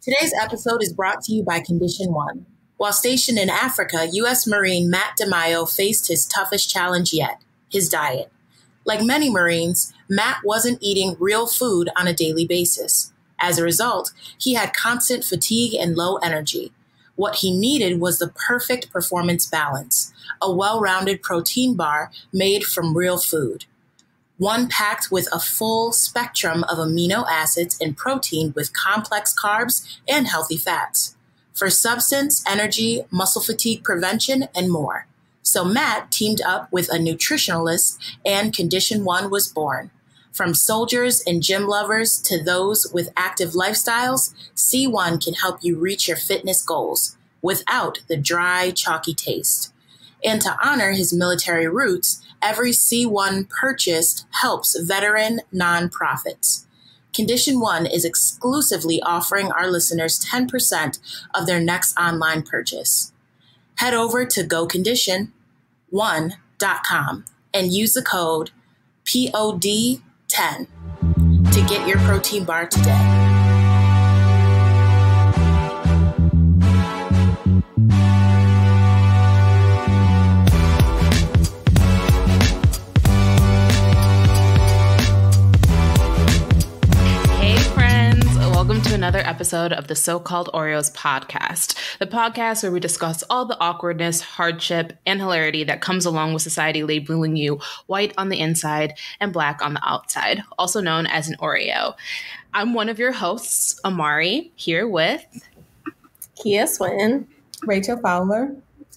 Today's episode is brought to you by Condition One. While stationed in Africa, U.S. Marine Matt DeMaio faced his toughest challenge yet, his diet. Like many Marines, Matt wasn't eating real food on a daily basis. As a result, he had constant fatigue and low energy. What he needed was the perfect performance balance, a well-rounded protein bar made from real food. One packed with a full spectrum of amino acids and protein with complex carbs and healthy fats. For substance, energy, muscle fatigue prevention, and more. So Matt teamed up with a nutritionalist and Condition One was born. From soldiers and gym lovers to those with active lifestyles, C1 can help you reach your fitness goals without the dry, chalky taste. And to honor his military roots, every C1 purchased helps veteran nonprofits. Condition One is exclusively offering our listeners 10% of their next online purchase. Head over to gocondition1.com and use the code POD10 to get your protein bar today. Welcome to another episode of the So-Called Oreos podcast, the podcast where we discuss all the awkwardness, hardship, and hilarity that comes along with society labeling you white on the inside and black on the outside, also known as an Oreo. I'm one of your hosts, Amari, here with Kia Swinton, Rachel Fowler,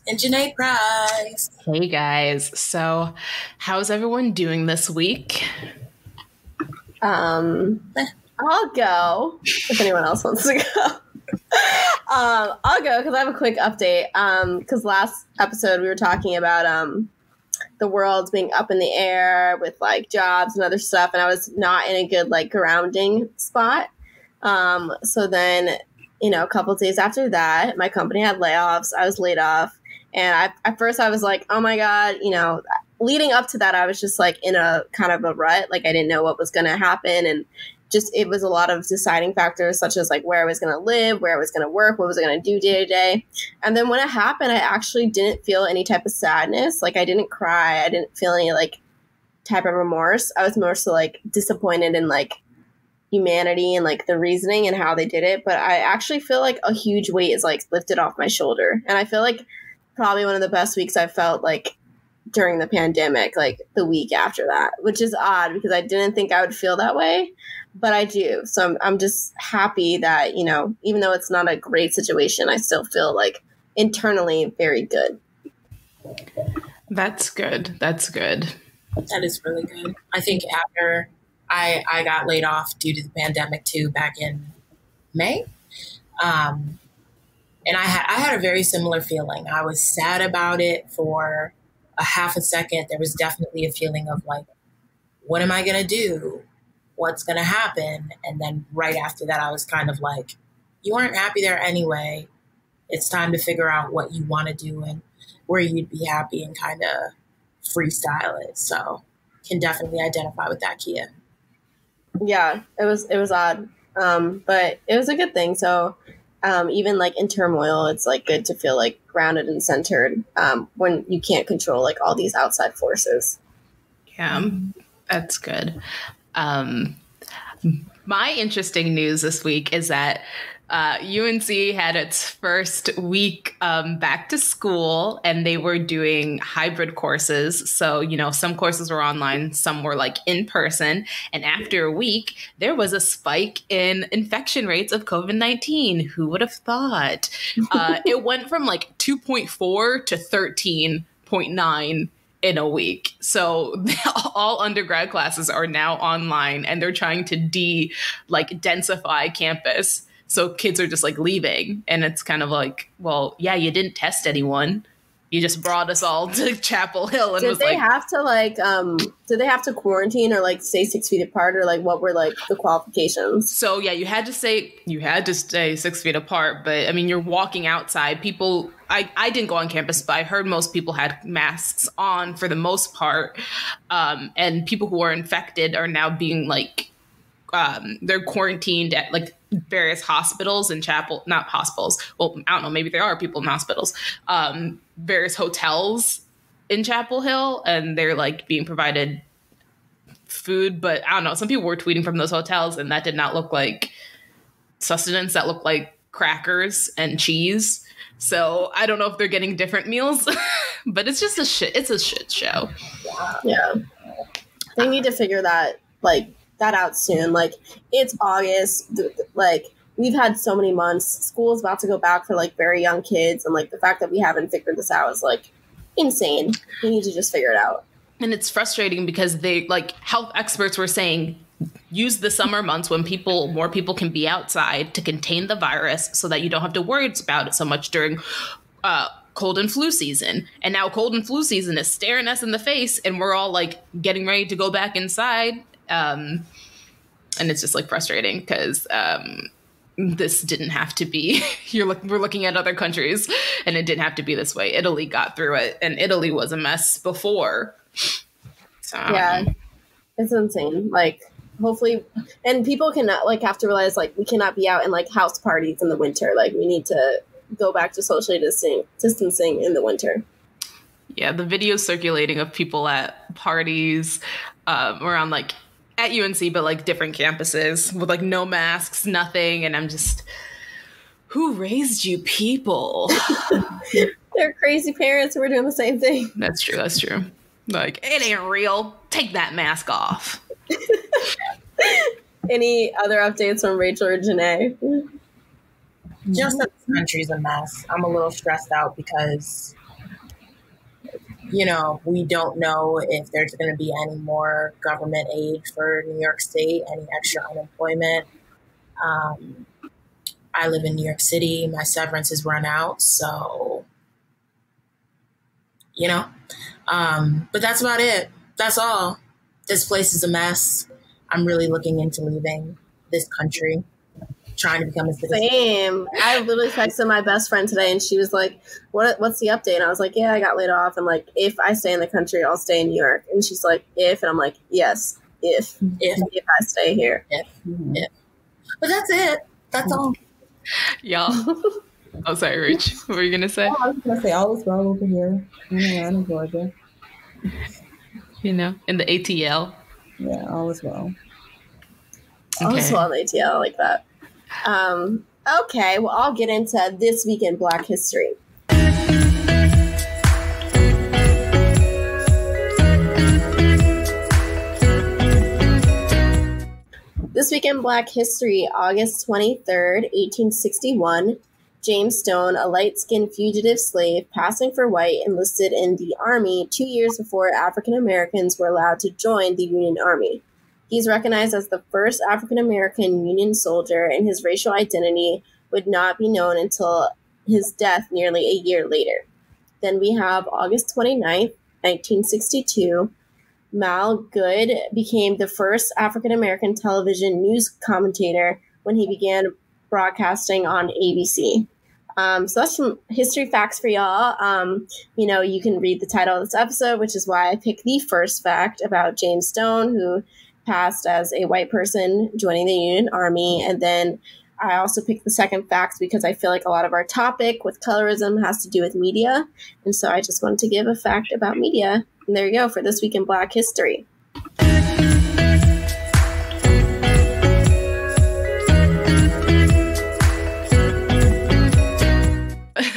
and Janae Price. Hey guys, so how's everyone doing this week? I'll go if anyone else wants to go. I'll go because I have a quick update. Because last episode we were talking about the world being up in the air with like jobs and other stuff, and I was not in a good like grounding spot. So then, a couple of days after that, my company had layoffs. I was laid off, and at first I was like, oh my god, leading up to that, I was just like in a kind of a rut. Like I didn't know what was going to happen, and it was a lot of deciding factors, such as like where I was going to live, where I was going to work, what was I going to do day to day. And then when it happened, I actually didn't feel any type of sadness. Like I didn't cry. I didn't feel any like type of remorse. I was more so like disappointed in like humanity and like the reasoning and how they did it. But I actually feel like a huge weight is like lifted off my shoulder. And I feel like probably one of the best weeks I felt like during the pandemic, like the week after that, which is odd because I didn't think I would feel that way. But I do. So I'm just happy that, even though it's not a great situation, I still feel like internally very good. That's good. That's good. That is really good. I think after I got laid off due to the pandemic too back in May, and I had a very similar feeling. I was sad about it for a half a second. There was definitely a feeling of like, what am I going to do? What's going to happen? And then right after that, I was kind of like, you aren't happy there anyway. It's time to figure out what you want to do and where you'd be happy and kind of freestyle it. So can definitely identify with that, Kia. Yeah, it was odd. But it was a good thing. So even like in turmoil, it's like good to feel like grounded and centered when you can't control like all these outside forces. Yeah, that's good. My interesting news this week is that UNC had its first week back to school, and they were doing hybrid courses. So, some courses were online, some were like in person. And after a week, there was a spike in infection rates of COVID-19. Who would have thought? It went from like 2.4 to 13.9 in a week. So all undergrad classes are now online, and they're trying to densify campus. So kids are just like leaving, and it's kind of like, well, yeah, you didn't test anyone. You just brought us all to Chapel Hill. And did they have to quarantine or like stay 6 feet apart, or like what were like the qualifications? So yeah, you had to stay 6 feet apart, but I mean, you're walking outside. People, I didn't go on campus, but I heard most people had masks on for the most part. And people who are infected are now being they're quarantined at various hospitals and not hospitals. Well, I don't know, maybe there are people in hospitals, various hotels in Chapel Hill, and they're like being provided food. But I don't know, some people were tweeting from those hotels, and that did not look like sustenance. That looked like crackers and cheese. So I don't know if they're getting different meals, but it's just it's a shit show. Yeah. They need to figure that out soon. Like, it's August. Like, we've had so many months. School's about to go back for like very young kids, and like the fact that we haven't figured this out is like insane. We need to just figure it out. And it's frustrating because they, like, health experts were saying, use the summer months when more people can be outside to contain the virus so that you don't have to worry about it so much during cold and flu season. And now cold and flu season is staring us in the face, and we're all like getting ready to go back inside. And it's just like frustrating because this didn't have to be. We're looking at other countries, and it didn't have to be this way. Italy got through it, and Italy was a mess before. So, yeah, it's insane. Like, hopefully, and people cannot have to realize like we cannot be out in like house parties in the winter. Like, we need to go back to socially distancing in the winter. Yeah, the videos circulating of people at parties around like at UNC, but like different campuses with like no masks, nothing. And I'm just, who raised you people? They're crazy parents who are doing the same thing. That's true. That's true. Like, it ain't real. Take that mask off. Any other updates from Rachel or Janae? Just that this country's a mess. I'm a little stressed out because, you know, we don't know if there's going to be any more government aid for New York State, any extra unemployment. I live in New York City. My severance has run out. So, you know, but that's about it. That's all. This place is a mess. I'm really looking into leaving this country, trying to become a citizen. Same. I literally texted my best friend today, and she was like, what's the update? And I was like, yeah, I got laid off. And like, if I stay in the country, I'll stay in New York. And she's like, if? And I'm like, yes, if I stay here. If. But that's it. That's all. Y'all. Oh, sorry, Rich. What were you going to say? Oh, I was going to say, all is well over here in Atlanta, Georgia. You know, in the ATL. Yeah, all is well. Okay. All is well in the ATL, I like that. Okay, well, I'll get into This Week in Black History. This Week in Black History, August 23rd, 1861, James Stone, a light-skinned fugitive slave passing for white, enlisted in the Army 2 years before African Americans were allowed to join the Union Army. He's recognized as the first African-American Union soldier, and his racial identity would not be known until his death nearly a year later. Then we have August 29th, 1962. Mal Good became the first African-American television news commentator when he began broadcasting on ABC. So that's some history facts for y'all. You know, you can read the title of this episode, which is why I picked the first fact about James Stone, who passed as a white person joining the Union Army. And then I also picked the second fact because I feel like a lot of our topic with colorism has to do with media. And so I just wanted to give a fact about media. And there you go for This Week in Black History.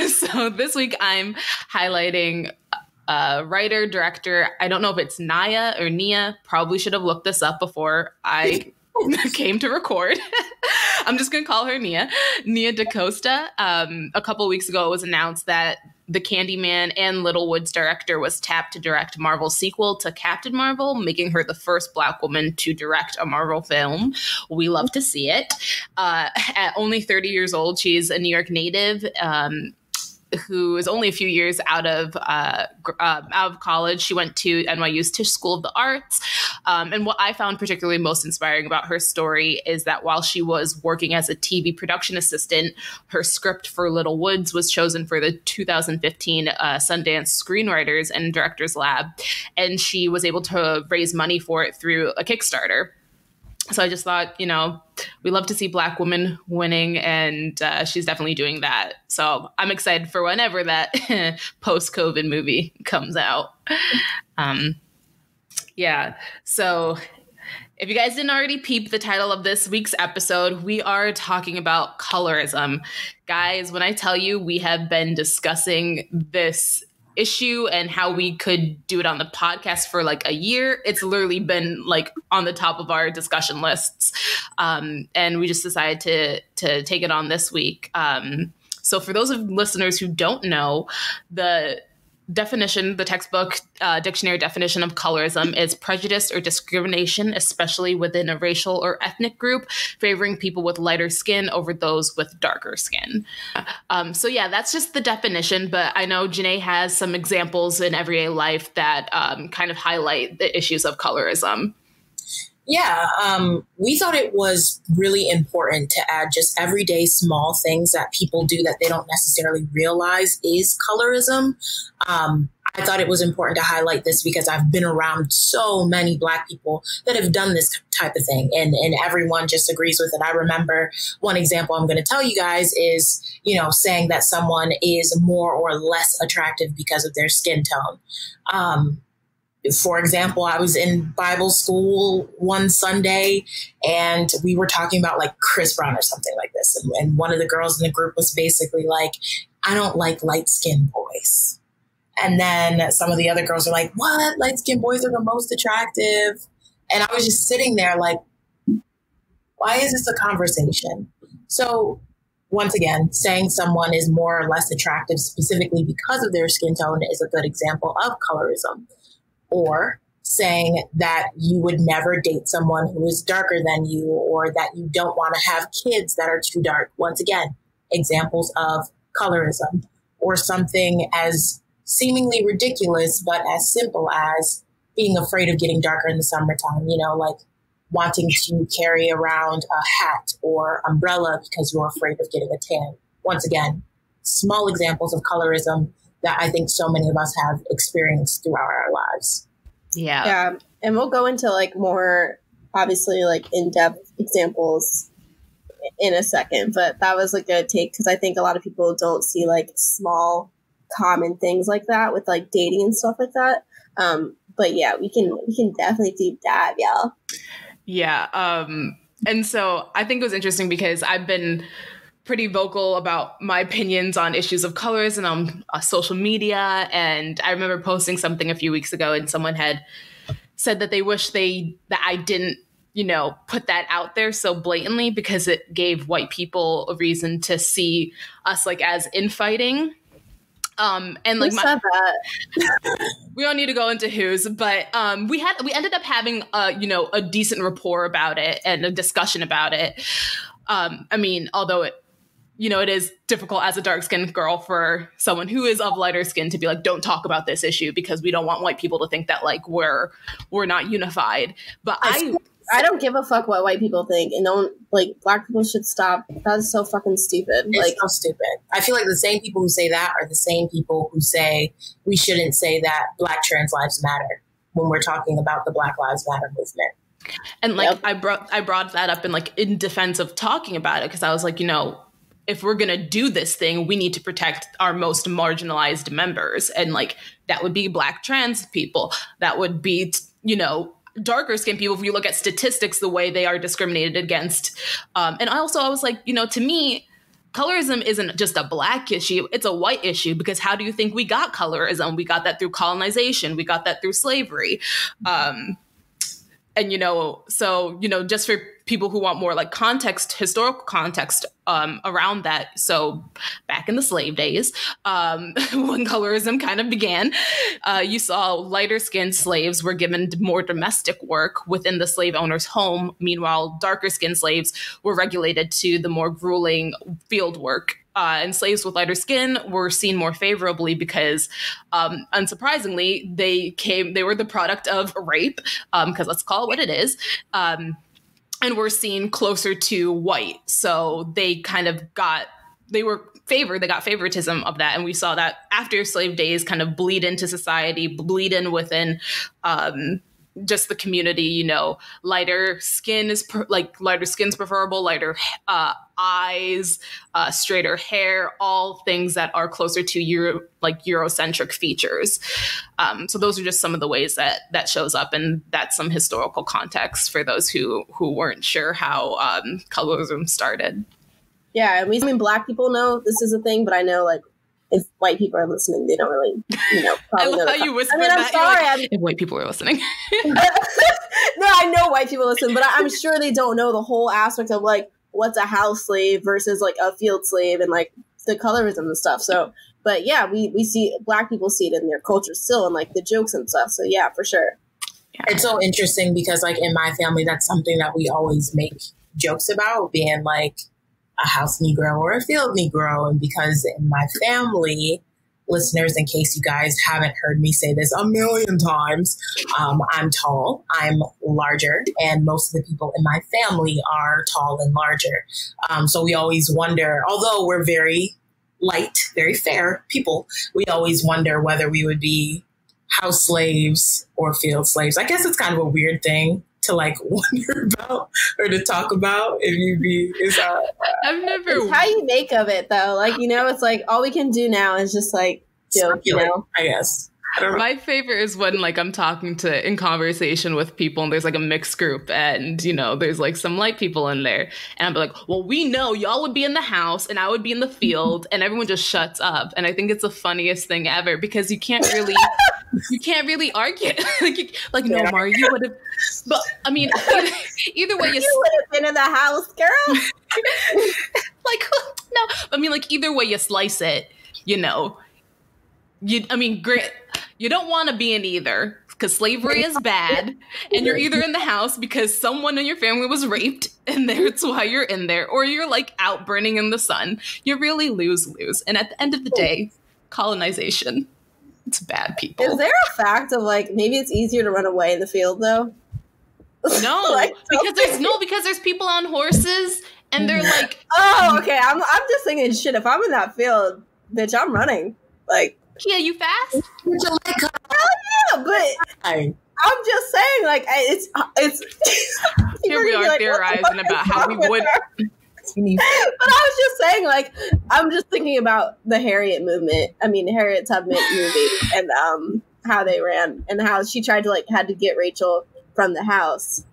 So this week I'm highlighting writer, director. I don't know if it's Naya or Nia. Probably should have looked this up before I came to record. I'm just going to call her Nia. Nia DaCosta. A couple weeks ago, it was announced that the Candyman and Littlewoods director was tapped to direct Marvel's sequel to Captain Marvel, making her the first Black woman to direct a Marvel film. We love to see it. At only 30 years old, she's a New York native, who is only a few years out of college. She went to NYU's Tisch School of the Arts. And what I found particularly most inspiring about her story is that while she was working as a TV production assistant, her script for Littlewoods was chosen for the 2015 Sundance Screenwriters and Directors Lab. And she was able to raise money for it through a Kickstarter. So I just thought, we love to see Black women winning, and she's definitely doing that. So I'm excited for whenever that post-COVID movie comes out. Yeah. So if you guys didn't already peep the title of this week's episode, we are talking about colorism. Guys, when I tell you we have been discussing this issue and how we could do it on the podcast for like a year, it's literally been like on the top of our discussion lists. And we just decided to take it on this week. So for those of listeners who don't know, the textbook dictionary definition of colorism is prejudice or discrimination, especially within a racial or ethnic group, favoring people with lighter skin over those with darker skin. So yeah, that's just the definition, but I know Janae has some examples in everyday life that kind of highlight the issues of colorism. Yeah, we thought it was really important to add just everyday small things that people do that they don't necessarily realize is colorism. I thought it was important to highlight this because I've been around so many Black people that have done this type of thing, and everyone just agrees with it. I remember one example I'm going to tell you guys is, saying that someone is more or less attractive because of their skin tone. For example, I was in Bible school one Sunday and we were talking about like Chris Brown or something like this. And one of the girls in the group was basically like, I don't like light-skinned boys. And then some of the other girls are like, what? Light-skinned boys are the most attractive. And I was just sitting there like, why is this a conversation? So once again, saying someone is more or less attractive specifically because of their skin tone is a good example of colorism. Or saying that you would never date someone who is darker than you, or that you don't want to have kids that are too dark. Once again, examples of colorism. Or something as seemingly ridiculous, but as simple as being afraid of getting darker in the summertime, like wanting to carry around a hat or umbrella because you're afraid of getting a tan. Once again, small examples of colorism that I think so many of us have experienced throughout our lives. Yeah. Yeah. And we'll go into like more, obviously, like in-depth examples in a second, but that was a good take because I think a lot of people don't see like small common things like that with like dating and stuff like that. But yeah, we can definitely deep dive, y'all. Yeah. And so I think it was interesting because I've been pretty vocal about my opinions on issues of colorism on social media. And I remember posting something a few weeks ago and someone had said that they wish that I didn't, put that out there so blatantly because it gave white people a reason to see us like as infighting. And like Who said that? we don't need to go into whose, but we ended up having a decent rapport about it and a discussion about it. I mean, although it is difficult as a dark-skinned girl for someone who is of lighter skin to be like, don't talk about this issue because we don't want white people to think that like we're not unified. But I don't give a fuck what white people think, and don't like Black people should stop. That's so fucking stupid. It's so stupid. I feel like the same people who say that are the same people who say we shouldn't say that Black trans lives matter when we're talking about the Black Lives Matter movement. And like, yep. I brought that up in defense of talking about it because I was like, if we're going to do this thing, we need to protect our most marginalized members. And like, that would be Black trans people. That would be, darker skinned people. If you look at statistics, the way they are discriminated against. And I was like, to me, colorism isn't just a Black issue. It's a white issue because how do you think we got colorism? We got that through colonization. We got that through slavery. And, so, just for people who want more like historical context around that. So back in the slave days, when colorism kind of began, you saw lighter skinned slaves were given more domestic work within the slave owner's home. Meanwhile, darker skinned slaves were regulated to the more grueling field work. And slaves with lighter skin were seen more favorably because, unsurprisingly, they were the product of rape, because let's call it what it is, and were seen closer to white. So they got favoritism of that. And we saw that after slave days kind of bleed into society, bleed in within just the community, you know, lighter skin is lighter skin's preferable, lighter eyes, straighter hair, all things that are closer to Eurocentric features. So those are just some of the ways that shows up, and that's some historical context for those who weren't sure how colorism started. Yeah, I mean, Black people know this is a thing, but I know, like, if white people are listening, they don't really, I love how you whispered I'm that. sorry. Like, if white people are listening. No, I know white people listen, but I'm sure they don't know the whole aspect of, like, what's a house slave versus, like, a field slave and, like, the colorism and stuff. So, but yeah, we see, Black people see it in their culture still and, like, the jokes and stuff. So, yeah, for sure. Yeah. It's so interesting because, like, in my family, that's something that we always make jokes about, being, like, a house Negro or a field Negro. And because in my family, listeners, in case you guys haven't heard me say this a million times, I'm tall, I'm larger, and most of the people in my family are tall and larger. So we always wonder, although we're very light, very fair people, we always wonder whether we would be house slaves or field slaves. I guess it's kind of a weird thing to like wonder about or to talk about if you be I've never it's how you make of it though, like, it's like all we can do now is just like joke, I guess. I don't know. My favorite is when like I'm talking in conversation with people and there's like a mixed group and there's like some light people in there and I'm like, well, we know y'all would be in the house and I would be in the field, and everyone just shuts up. And I think it's the funniest thing ever because you can't really argue. No, Mari, you would have. But I mean, either way, you would have been in the house, girl. Like, no, I mean, like either way you slice it, great. You don't want to be in either because slavery is bad, and you're either in the house because someone in your family was raped and that's why you're in there, or you're like out burning in the sun. You really lose. And at the end of the day, colonization, it's bad people. Is there a fact of like maybe it's easier to run away in the field though? No, because there's people on horses and they're like, oh, okay. I'm just thinking, shit. If I'm in that field, bitch, I'm running. Like, yeah, you fast? Hell yeah, but I'm just saying, like, it's. Here we are like, theorizing about how we would. But I was just saying, like, I'm just thinking about the Harriet Tubman movie, and how they ran and how she tried to had to get Rachel from the house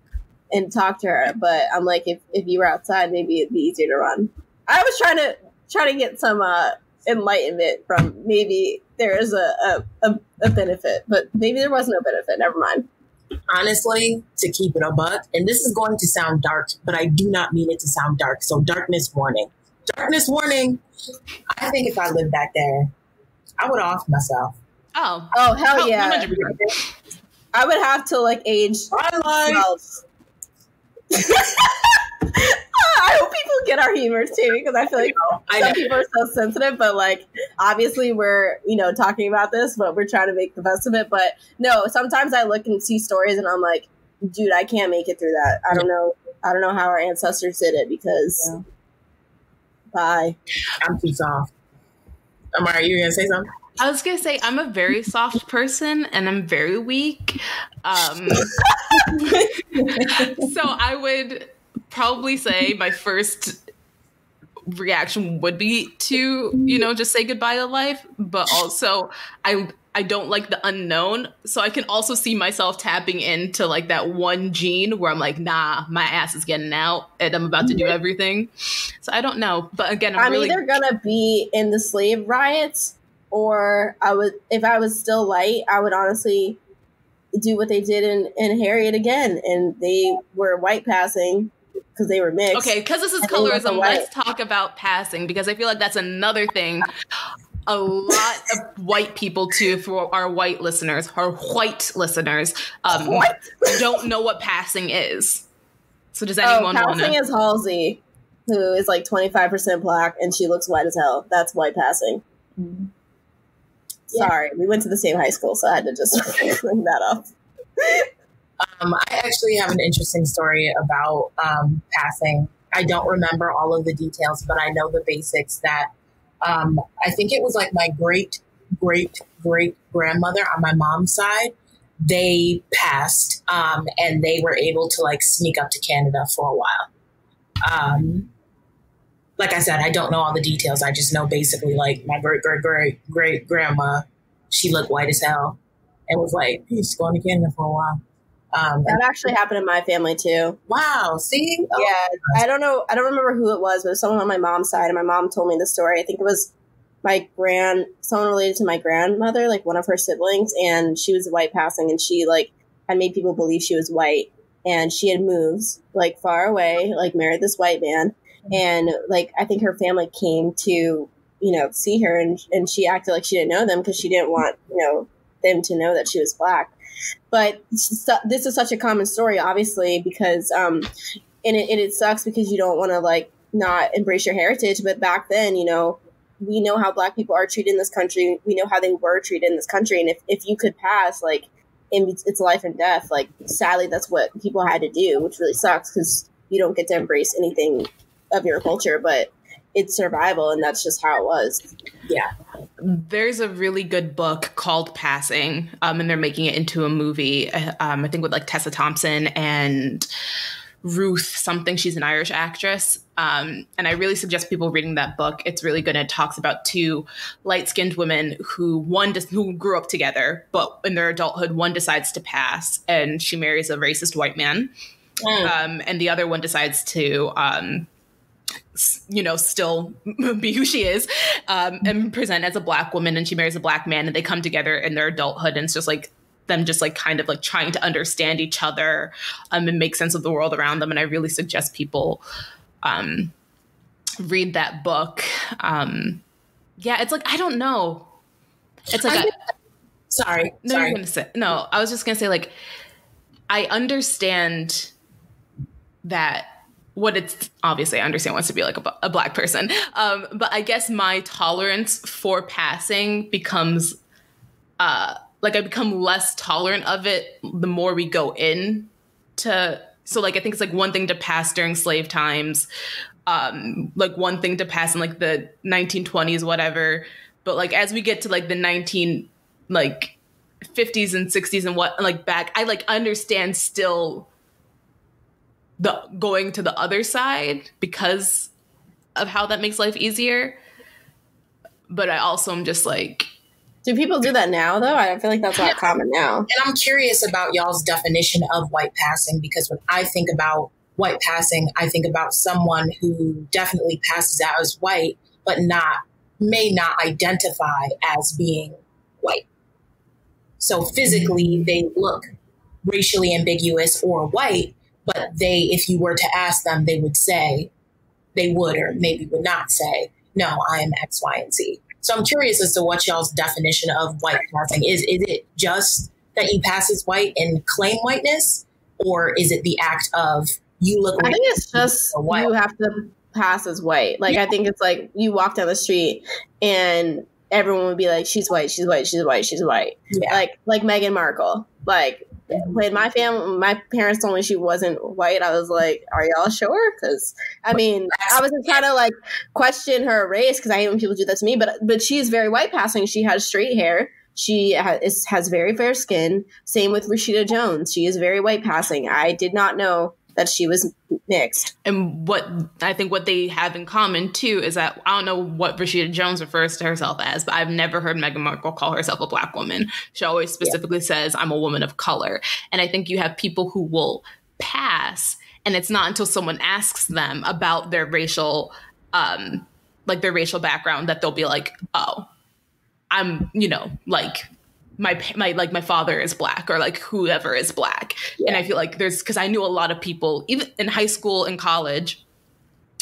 and talk to her. But I'm like, if you were outside, maybe it'd be easier to run. I was trying to get some enlightenment from maybe there is a benefit, but maybe there was no benefit. Never mind. Honestly, to keep it a buck, and this is going to sound dark, but I do not mean it to sound dark. So darkness warning. Darkness warning. I think if I lived back there, I would off myself. Oh, hell yeah. 100%. I would have to age 12. I hope people get our humor too, because I feel like some people are so sensitive, but obviously we're, talking about this, but we're trying to make the best of it. But no, sometimes I look and see stories and I'm like, dude, I can't make it through that. I don't know how our ancestors did it because bye. I'm too soft. Amara, you gonna say something? I was going to say, I'm a very soft person and I'm very weak. So I would probably say my first reaction would be to, just say goodbye to life. But also I don't like the unknown. So I can also see myself tapping into that one gene where I'm like, nah, my ass is getting out and I'm about to do everything. So I don't know. But again, I'm either going to be in the slave riots, or if I was still light, I would honestly do what they did in Harriet again. And they were white passing because they were mixed. Okay, because this is colorism, let's talk about passing, because I feel like that's another thing. A lot of white people, too, for our white listeners, don't know what passing is. So does anyone want to? Passing is Halsey, who is 25% black, and she looks white as hell. That's white passing. Mm-hmm. Sorry, we went to the same high school, so I had to just bring that up. I actually have an interesting story about passing. I don't remember all of the details, but I know the basics that I think it was my great grandmother on my mom's side they passed, and they were able to like sneak up to Canada for a while. Like I said, I don't know all the details. I just know basically like my great grandma, she looked white as hell and was like, she's going to Canada for a while. That actually happened in my family too. Wow. See? Oh. Yeah. I don't know. I don't remember who it was, but it was someone on my mom's side, and my mom told me the story. I think it was someone related to my grandmother, like one of her siblings, and she was white passing, and she like had made people believe she was white, and she had moved like far away, like married this white man. And like, I think her family came to, see her, and she acted like she didn't know them because she didn't want, them to know that she was Black. But this is such a common story, obviously, because, and it sucks because you don't want to like not embrace your heritage. But back then, we know how Black people are treated in this country. We know how they were treated in this country. And if you could pass, like, it's life and death. Like, sadly, that's what people had to do, which really sucks because you don't get to embrace anything of your culture, but it's survival, and that's just how it was. Yeah. There's a really good book called Passing, and they're making it into a movie, I think with like Tessa Thompson and Ruth something. She's an Irish actress. And I really suggest people reading that book. It's really good. It talks about two light-skinned women who grew up together, but in their adulthood, one decides to pass and she marries a racist white man. And the other one decides to, still be who she is, and present as a Black woman, and she marries a Black man, and they come together in their adulthood. And it's just like them just like kind of like trying to understand each other, and make sense of the world around them. And I really suggest people, read that book. It's like, I don't know. It's like, sorry. You're gonna say, no, I was just going to say, like, I understand that obviously I understand wants to be like a Black person. But I guess my tolerance for passing becomes, like I become less tolerant of it the more we go so like, I think it's like one thing to pass during slave times, like one thing to pass in like the 1920s, whatever. But like, as we get to like the 50s and 60s and back, I like understand still the going to the other side because of how that makes life easier. But I also am just like, do people do that now though? I don't feel like that's not common now. And I'm curious about y'all's definition of white passing, because when I think about white passing, I think about someone who definitely passes out as white, but may not identify as being white. So physically they look racially ambiguous or white, but if you were to ask them, they would or maybe would not say, no, I am X, Y, and Z. So I'm curious as to what y'all's definition of white passing is. Is it just that you pass as white and claim whiteness? Or is it the act of you look I think it's just you have to pass as white. Like, yeah. I think it's like you walk down the street and everyone would be like, she's white, she's white, she's white, she's white. Yeah. Like Meghan Markle. Like, when my parents told me she wasn't white, I was like, are y'all sure? Because, I mean, I wasn't trying to, like, question her race, because I hate when people do that to me, but she's very white passing. She has straight hair. She has very fair skin. Same with Rashida Jones. She is very white passing. I did not know that she was mixed. And what they have in common too is that I don't know what Rashida Jones refers to herself as, but I've never heard Meghan Markle call herself a Black woman. She always specifically says, I'm a woman of color. And I think you have people who will pass, and it's not until someone asks them about their racial, their racial background, that they'll be like, oh, I'm, my father is Black, or like whoever is Black. Yeah. And I feel like because I knew a lot of people, even in high school and college,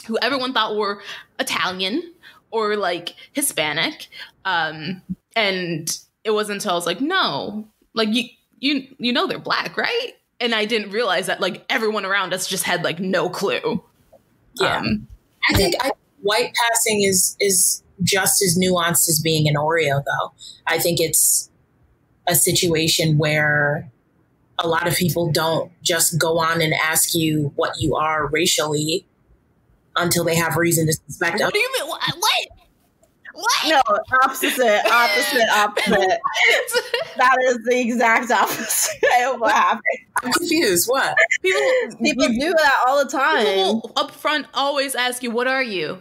who everyone thought were Italian or like Hispanic. And it wasn't until I was like, no, like you know, they're Black, right? And I didn't realize that like everyone around us just had like no clue. Yeah. I think white passing is just as nuanced as being an Oreo, though. I think it's a situation where a lot of people don't just go on and ask you what you are racially until they have reason to suspect. What do you mean? What? No, opposite. That is the exact opposite of what happened. I'm confused. What? People do that all the time. People will up front always ask you, what are you?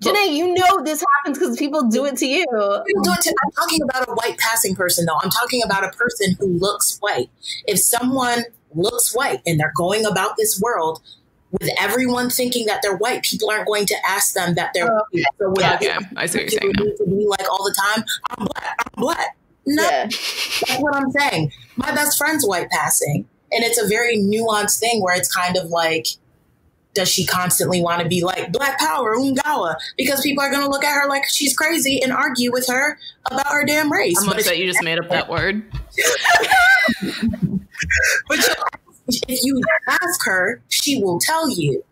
Janae, you know this happens because people do it to you. I'm talking about a white passing person, though. I'm talking about a person who looks white. If someone looks white and they're going about this world with everyone thinking that they're white, people aren't going to ask them that they're white. So okay, I see what you're saying. Need to be like all the time, I'm black. No, that's what I'm saying. My best friend's white passing, and it's a very nuanced thing where it's kind of like, does she constantly want to be like Black Power, Ungawa? Because people are going to look at her like she's crazy and argue with her about her damn race. I'm upset you just made up that word. But if you ask her, she will tell you.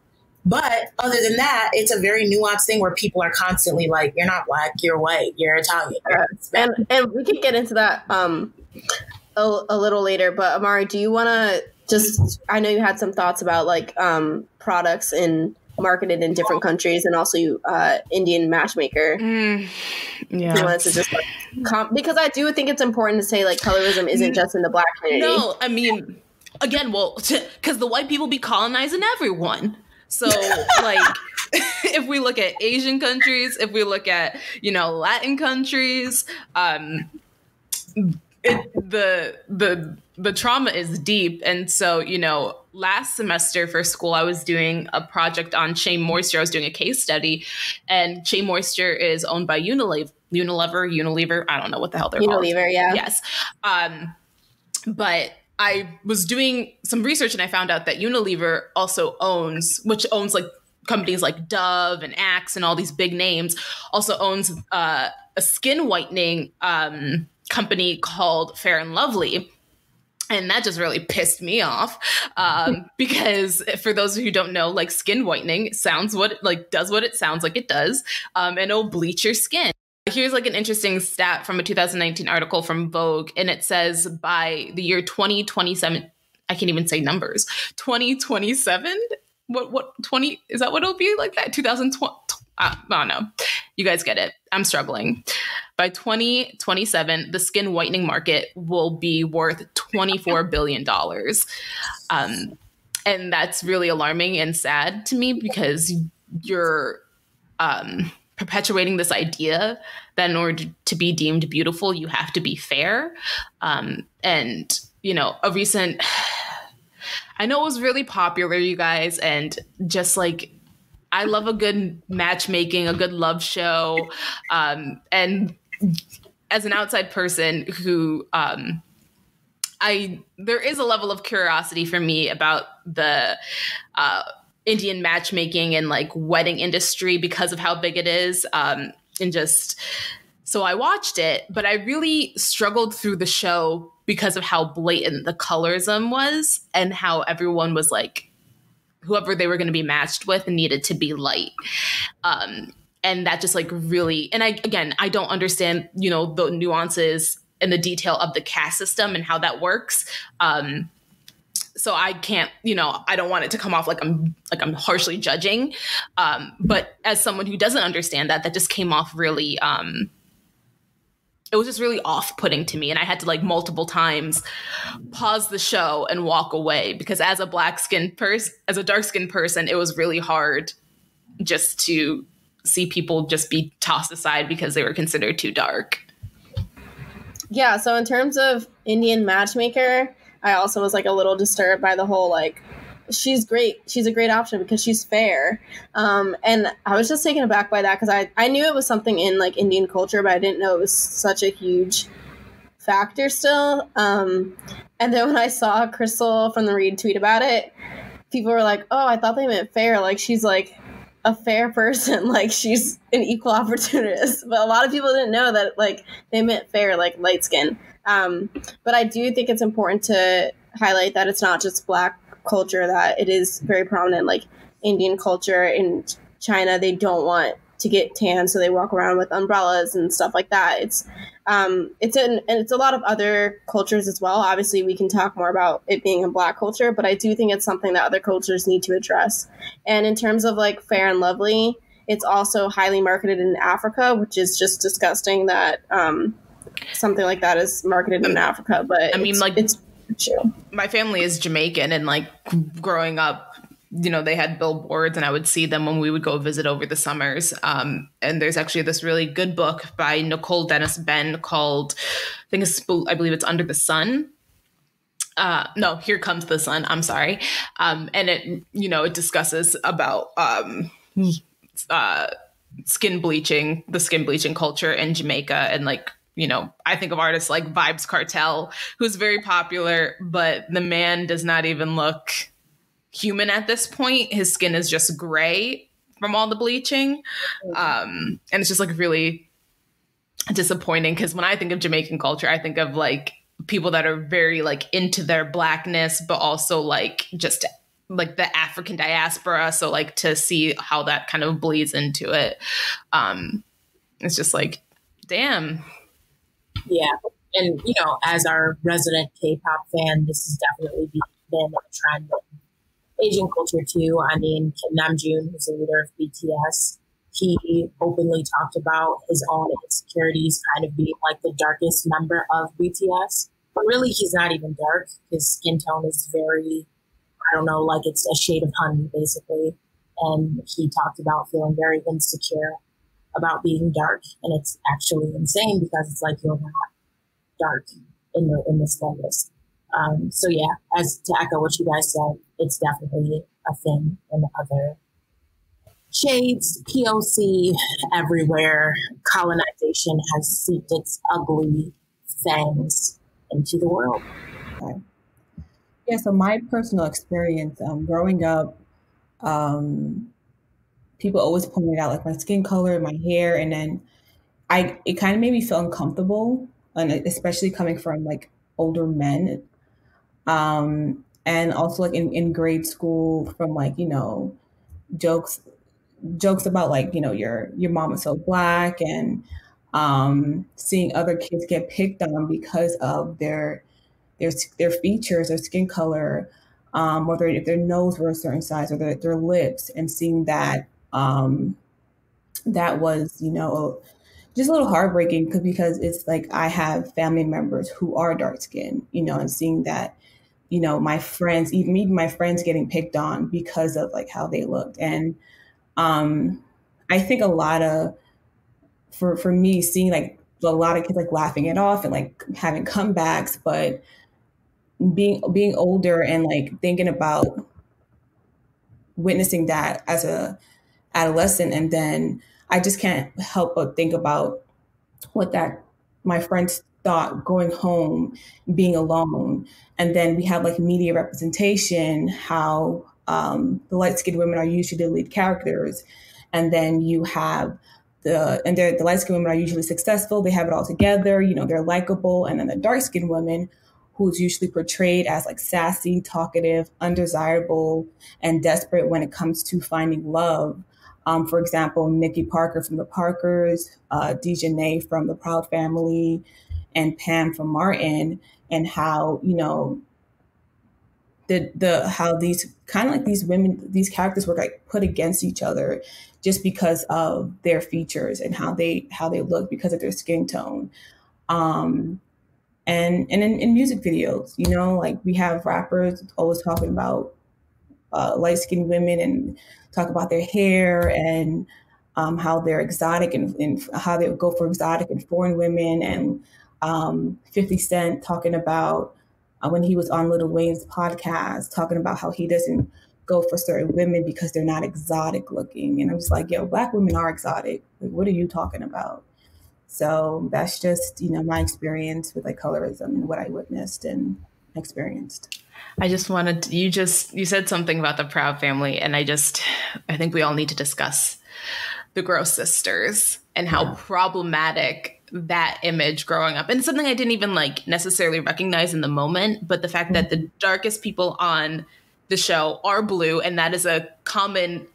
But other than that, it's a very nuanced thing where people are constantly like, you're not black, you're white, you're Italian. And we could get into that a little later. But Amari, do you want to I know you had some thoughts about like products marketed in different countries, and also Indian Matchmaker. Yeah, you wanted to just because I do think it's important to say like colorism isn't just in the black community. No, I mean, again, well, because the white people be colonizing everyone. So like, if we look at Asian countries, if we look at Latin countries, the trauma is deep. And so, last semester for school, I was doing a project on Shea Moisture. I was doing a case study, and Shea Moisture is owned by Unilever. I don't know what the hell they're called. Unilever, yeah. Yes. But I was doing some research and I found out that Unilever also owns like companies like Dove and Axe and all these big names, also owns a skin whitening company called Fair and Lovely. And that just really pissed me off because for those who don't know, like skin whitening does what it sounds like it does, and it'll bleach your skin. Here's like an interesting stat from a 2019 article from Vogue, and it says by the year 2027, I can't even say numbers. 2027? What 20? Is that what it'll be like that? 2020? I don't know. You guys get it. I'm struggling. By 2027, the skin whitening market will be worth $24 billion. And that's really alarming and sad to me because you're perpetuating this idea that in order to be deemed beautiful, you have to be fair. And, a recent, I know it was really popular, you guys, and just like, I love a good matchmaking, a good love show. And as an outside person who, there is a level of curiosity for me about the Indian matchmaking and like wedding industry because of how big it is. So I watched it, but I really struggled through the show because of how blatant the colorism was and how everyone was like, whoever they were going to be matched with needed to be light. And that just like really, and I don't understand, the nuances and the detail of the caste system and how that works. So I can't, I don't want it to come off like I'm harshly judging. But as someone who doesn't understand that just came off really, it was just really off-putting to me. And I had to like multiple times pause the show and walk away because as a dark-skinned person, it was really hard just to see people just be tossed aside because they were considered too dark. Yeah. So in terms of Indian Matchmaker, I also was like a little disturbed by the whole, like, she's great. She's a great option because she's fair. And I was just taken aback by that because I knew it was something in like Indian culture, but I didn't know it was such a huge factor still. And then when I saw Crystal from the Read tweet about it, people were like, oh, I thought they meant fair. Like she's like a fair person. Like she's an equal opportunist. But a lot of people didn't know that like they meant fair, like light skin. But I do think it's important to highlight that it's not just Black culture, that it is very prominent, like Indian culture in China. They don't want to get tan, so they walk around with umbrellas and stuff like that. It's a lot of other cultures as well. Obviously, we can talk more about it being a Black culture, but I do think it's something that other cultures need to address. And in terms of like Fair and Lovely, it's also highly marketed in Africa, which is just disgusting that something like that is marketed in Africa. But I mean, like, it's true. My family is Jamaican, and like growing up, you know, they had billboards, and I would see them when we would go visit over the summers. And there's actually this really good book by Nicole Dennis Ben called, I believe it's Under the Sun. No, Here Comes the Sun. I'm sorry. And it, you know, it discusses about skin bleaching, the skin bleaching culture in Jamaica. And like, you know, I think of artists like Vibes Cartel, who's very popular, but the man does not even look human at this point. His skin is just gray from all the bleaching. And it's just like really disappointing, because when I think of Jamaican culture, I think of like people that are very like into their blackness, but also like just like the African diaspora. So like to see how that kind of bleeds into it, it's just like, damn. Yeah. And, you know, as our resident K-pop fan, this has definitely been a trend in Asian culture too. I mean, Kim Namjoon, who's the leader of BTS, he openly talked about his own insecurities kind of being like the darkest member of BTS. But really, he's not even dark. His skin tone is very, I don't know, like it's a shade of honey, basically. And he talked about feeling very insecure about being dark. And it's actually insane, because it's like you're not dark in the slightest. So yeah, as to echo what you guys said, it's definitely a thing in other shades, POC, everywhere. Colonization has seeped its ugly fangs into the world. Okay. Yeah, so my personal experience growing up, people always pointed out like my skin color, my hair, and then it kind of made me feel uncomfortable, and especially coming from like older men. And also like in grade school, from like, you know, jokes about like, you know, your mom is so black, and seeing other kids get picked on because of their features, their skin color, or if their nose were a certain size, or their lips, and seeing that that was, you know, just a little heartbreaking, because it's like I have family members who are dark skinned, you know, and seeing that, you know, my friends, even my friends getting picked on because of like how they looked. And I think a lot of, for me, seeing like a lot of kids like laughing it off and like having comebacks, but being older and like thinking about witnessing that as a adolescent, and then I just can't help but think about what that my friends thought going home, being alone. And then we have like media representation, how the light-skinned women are usually the lead characters. And then you have the light-skinned women are usually successful. They have it all together. You know, they're likable. And then the dark-skinned women, who's usually portrayed as like sassy, talkative, undesirable, and desperate when it comes to finding love. For example, Nikki Parker from the Parkers, Dejanay from the Proud Family, and Pam from Martin, and how, you know, how these kind of like these women, these characters were like put against each other just because of their features and how they look, because of their skin tone. And in music videos, you know, like we have rappers always talking about light-skinned women and talk about their hair and how they're exotic, and how they go for exotic and foreign women. And 50 Cent talking about when he was on Lil Wayne's podcast, talking about how he doesn't go for certain women because they're not exotic looking. And I'm just like, yo, Black women are exotic. Like, what are you talking about? So that's just, you know, my experience with like colorism and what I witnessed and experienced. I just wanted to, you said something about the Proud Family, and I think we all need to discuss the Gross Sisters and how problematic that image growing up, and something I didn't even like necessarily recognize in the moment, but the fact that the darkest people on the show are blue, and that is a common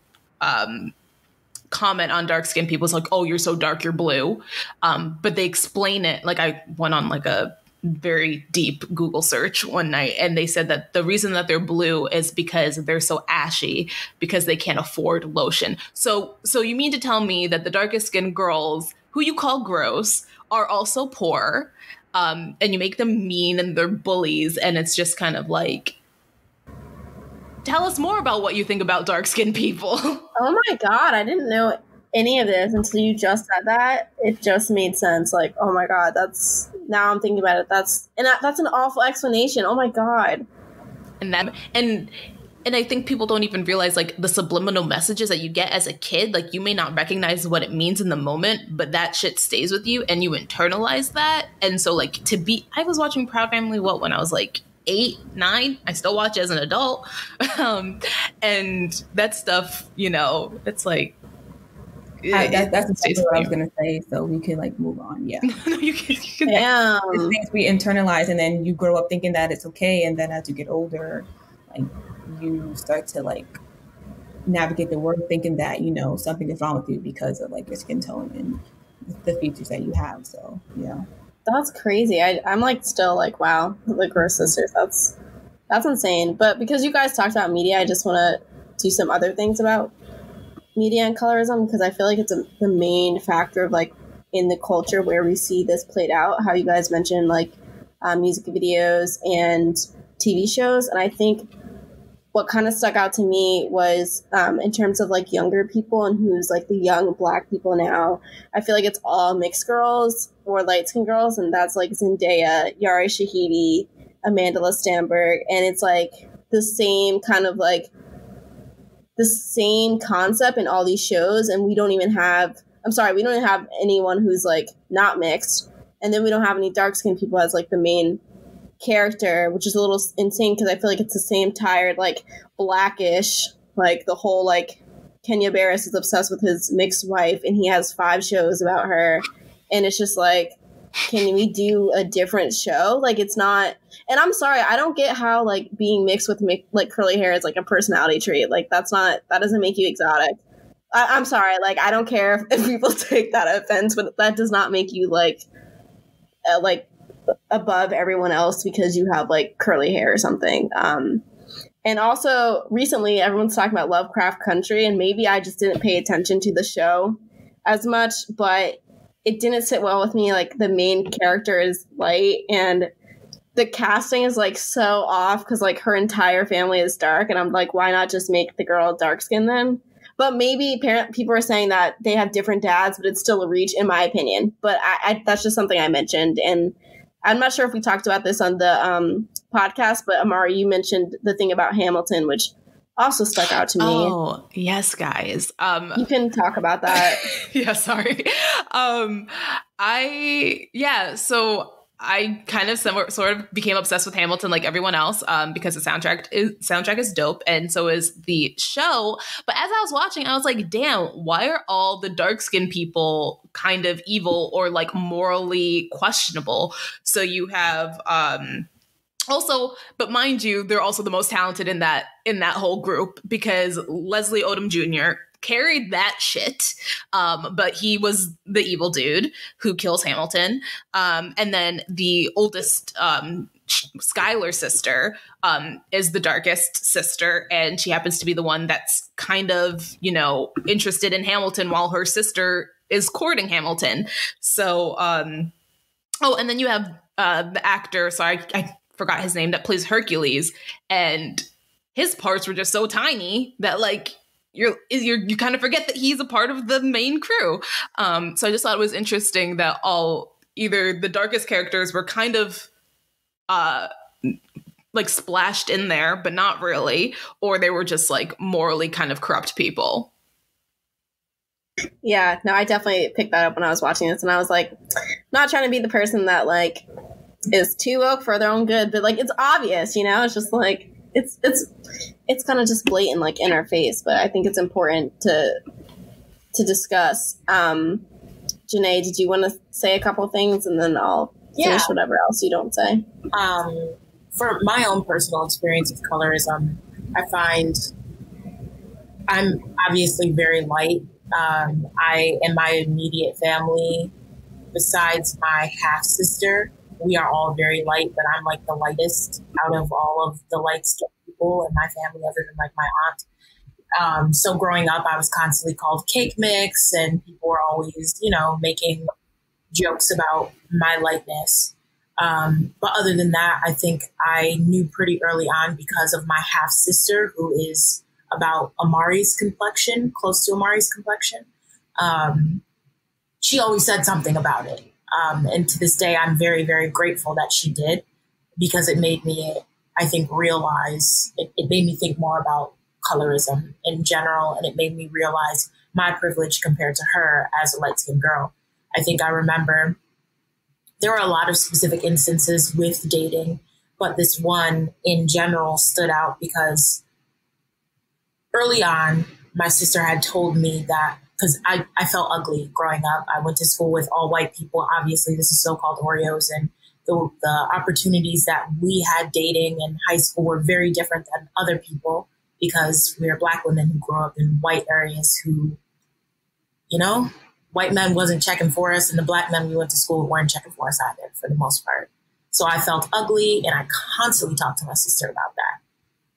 comment on dark skinned people. It's like, oh, you're so dark, you're blue. But they explain it. Like I went on like a very deep Google search one night, and they said that the reason that they're blue is because they're so ashy because they can't afford lotion. So you mean to tell me that the darkest skinned girls who you call gross are also poor, and you make them mean and they're bullies, and it's just kind of like, tell us more about what you think about dark skinned people. Oh my God, I didn't know any of this until you just said that. It just made sense. Like, oh my God, now I'm thinking about it. That's an awful explanation. Oh my God. And I think people don't even realize like the subliminal messages that you get as a kid. Like, you may not recognize what it means in the moment, but that shit stays with you and you internalize that. And so like I was watching Proud Family when I was like 8, 9. I still watch it as an adult. And that stuff, it's like, that's exactly what I was gonna say. So we can like move on. Yeah. No, you can. Yeah. Things we internalize, and then you grow up thinking that it's okay, and then as you get older, like you start to like navigate the world thinking that something is wrong with you because of like your skin tone and the features that you have. So yeah, that's crazy. I'm like still like, wow, the Gross Sisters. That's insane. But because you guys talked about media, I just want to do some other things about media and colorism, because I feel like it's the main factor of like in the culture where we see this played out. How you guys mentioned like music videos and TV shows, and I think what kind of stuck out to me was in terms of like younger people and who's like the young Black people now. I feel like it's all mixed girls or light skinned girls, and that's like Zendaya, Yari Shahidi, Amanda Stenberg, and it's like the same kind of like the same concept in all these shows, and we don't even have anyone who's like not mixed, and then we don't have any dark skinned people as like the main character, which is a little insane because I feel like it's the same tired like Blackish, like the whole like Kenya Barris is obsessed with his mixed wife and he has 5 shows about her, and it's just like, can we do a different show? Like, it's not. And I'm sorry, I don't get how like being mixed with like curly hair is like a personality trait. Like, that doesn't make you exotic. I'm sorry, like I don't care if people take that offense, but that does not make you like above everyone else because you have like curly hair or something. And also recently everyone's talking about Lovecraft Country, and maybe I just didn't pay attention to the show as much, but it didn't sit well with me. Like, the main character is light and the casting is like so off because like her entire family is dark, and I'm like, why not just make the girl dark skinned then? But maybe people are saying that they have different dads, but it's still a reach in my opinion. But I that's just something I mentioned, and I'm not sure if we talked about this on the podcast, but Amara, you mentioned the thing about Hamilton, which also stuck out to me. Oh, yes, guys. You can talk about that. Yeah, sorry. So I kind of sort of became obsessed with Hamilton like everyone else, because the soundtrack is dope, and so is the show. But as I was watching, I was like, damn, why are all the dark-skinned people kind of evil or like morally questionable? So you have also, but mind you, they're also the most talented in that whole group, because Leslie Odom Jr. carried that shit, but he was the evil dude who kills Hamilton. And then the oldest Skylar sister is the darkest sister, and she happens to be the one that's kind of, interested in Hamilton while her sister is courting Hamilton. So, and then you have the actor, sorry, I forgot his name, that plays Hercules, and his parts were just so tiny that like you kind of forget that he's a part of the main crew. So I just thought it was interesting that either the darkest characters were kind of like splashed in there, but not really, or they were just like morally kind of corrupt people. Yeah, no, I definitely picked that up when I was watching this, and I was like, not trying to be the person that like is too woke for their own good, but like it's obvious, it's just like it's kind of just blatant, like in our face. But I think it's important to discuss. Janae, did you want to say a couple things, and then I'll finish whatever else you don't say? For my own personal experience with colorism, I find I'm obviously very light. In my immediate family, besides my half sister, we are all very light, but I'm like the lightest out of all of the light skinned people in my family, other than like my aunt. So growing up, I was constantly called cake mix, and people were always, making jokes about my lightness. But other than that, I think I knew pretty early on because of my half sister, who is about Amari's complexion, close to Amari's complexion. She always said something about it. And to this day, I'm very, very grateful that she did, because it made me, I think, realize, it made me think more about colorism in general. And it made me realize my privilege compared to her as a light-skinned girl. I think I remember there were a lot of specific instances with dating, but this one in general stood out because early on, my sister had told me that, because I felt ugly growing up. I went to school with all white people. Obviously, this is so-called Oreos, and the opportunities that we had dating in high school were very different than other people, because we are Black women who grew up in white areas who, white men wasn't checking for us, and the Black men we went to school with weren't checking for us either, for the most part. So I felt ugly, and I constantly talked to my sister about that.